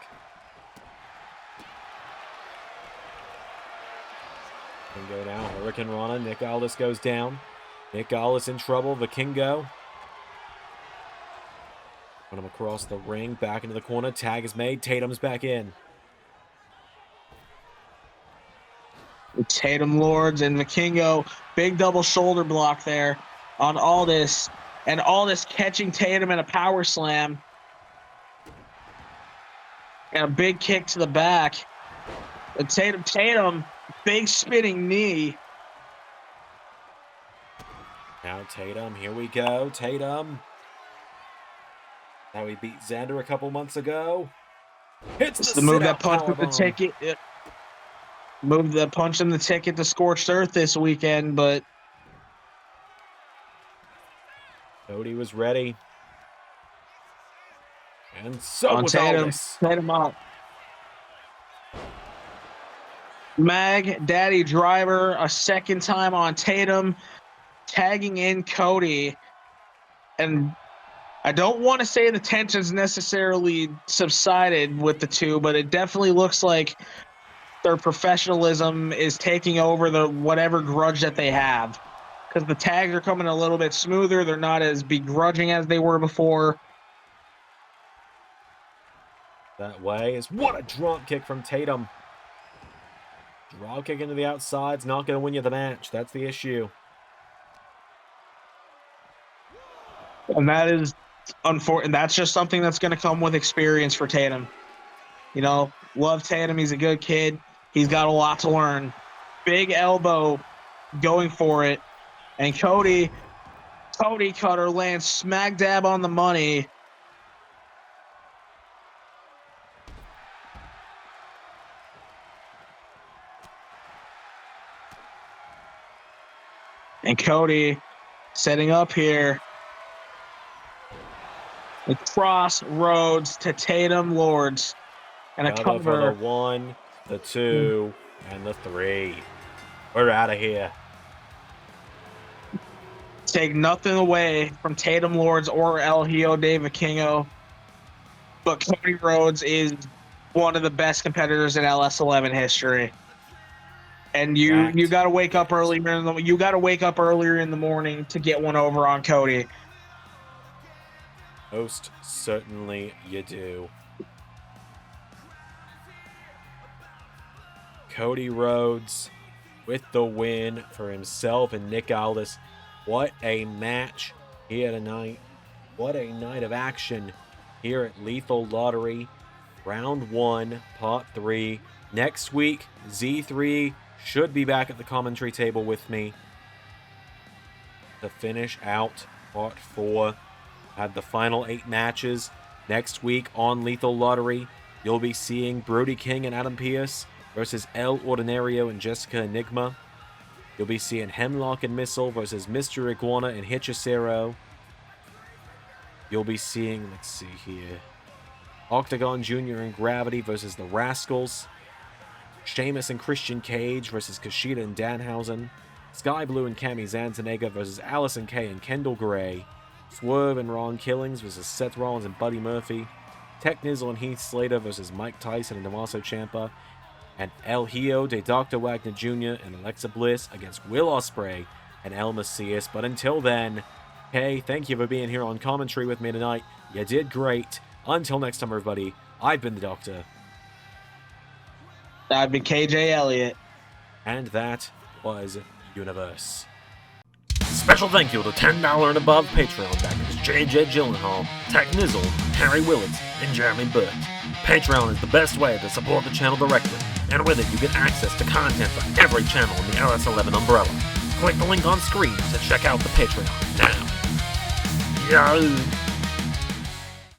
Vikingo now, Hurricane Rana. Nick Aldis goes down. Nick Aldis in trouble. Vikingo. Put him across the ring, back into the corner. Tag is made. Tatum's back in. Tatum Lords and Vikingo, big double shoulder block there on Aldis. And Aldis catching Tatum in a power slam. And a big kick to the back. And Tatum, big spinning knee. Now Tatum, here we go. Tatum. Now he beat Xander a couple months ago. Hits the move that punched him the ticket. Move that punched him the ticket to Scorched Earth this weekend, but Cody was ready. And so was Tatum. Aldis. Tatum out. Mag Daddy Driver a second time on Tatum, tagging in Cody. And I don't want to say the tension's necessarily subsided with the two, but it definitely looks like their professionalism is taking over the whatever grudge that they have. Because the tags are coming a little bit smoother. They're not as begrudging as they were before. That way is what a drop kick from Tatum. Drop kick into the outside's not going to win you the match. That's the issue. And that is unfortunate. That's just something that's going to come with experience for Tatum. Love Tatum. He's a good kid. He's got a lot to learn. Big elbow going for it. And Cody Cutter lands smack dab on the money. And Cody setting up here. The crossroads to Tatum Lords. And a cover. For the 1, the 2, and the 3. We're out of here. Take nothing away from Tatum Lords or El Hijo de Vikingo, but Cody Rhodes is one of the best competitors in LS11 history. And you got to wake up earlier in the morning to get one over on Cody. Most certainly you do. Cody Rhodes with the win for himself and Nick Aldis. What a match here tonight. What a night of action here at Lethal Lottery. Round 1, Part 3. Next week, Z3 should be back at the commentary table with me to finish out Part 4. Had the final 8 matches. Next week on Lethal Lottery, you'll be seeing Brody King and Adam Pearce versus El Ordinario and Jessica Enigma. You'll be seeing Hemlock and Missile versus Mr. Iguana and Hitchicero. You'll be seeing, let's see here, Octagon Jr. and Gravity versus the Rascals. Sheamus and Christian Cage versus Kushida and Danhausen. Sky Blue and Cammy Zantanega versus Allison Kay and Kendall Gray. Swerve and Ron Killings versus Seth Rollins and Buddy Murphy. Tech Nizzle and Heath Slater versus Mike Tyson and Tommaso Ciampa. And El Hijo de Dr. Wagner Jr. and Alexa Bliss against Will Ospreay and El Macias. But until then, hey, thank you for being here on commentary with me tonight. You did great. Until next time, everybody, I've been the Doctor. I've been KJ Elliott. And that was Universe. Special thank you to $10 and above Patreon backers JJ Gyllenhaal, Tech Nizzle, Harry Willetts, and Jeremy Burt. Patreon is the best way to support the channel directly, and with it you get access to content for every channel in the LS11 umbrella. Click the link on screen to check out the Patreon now. Yo!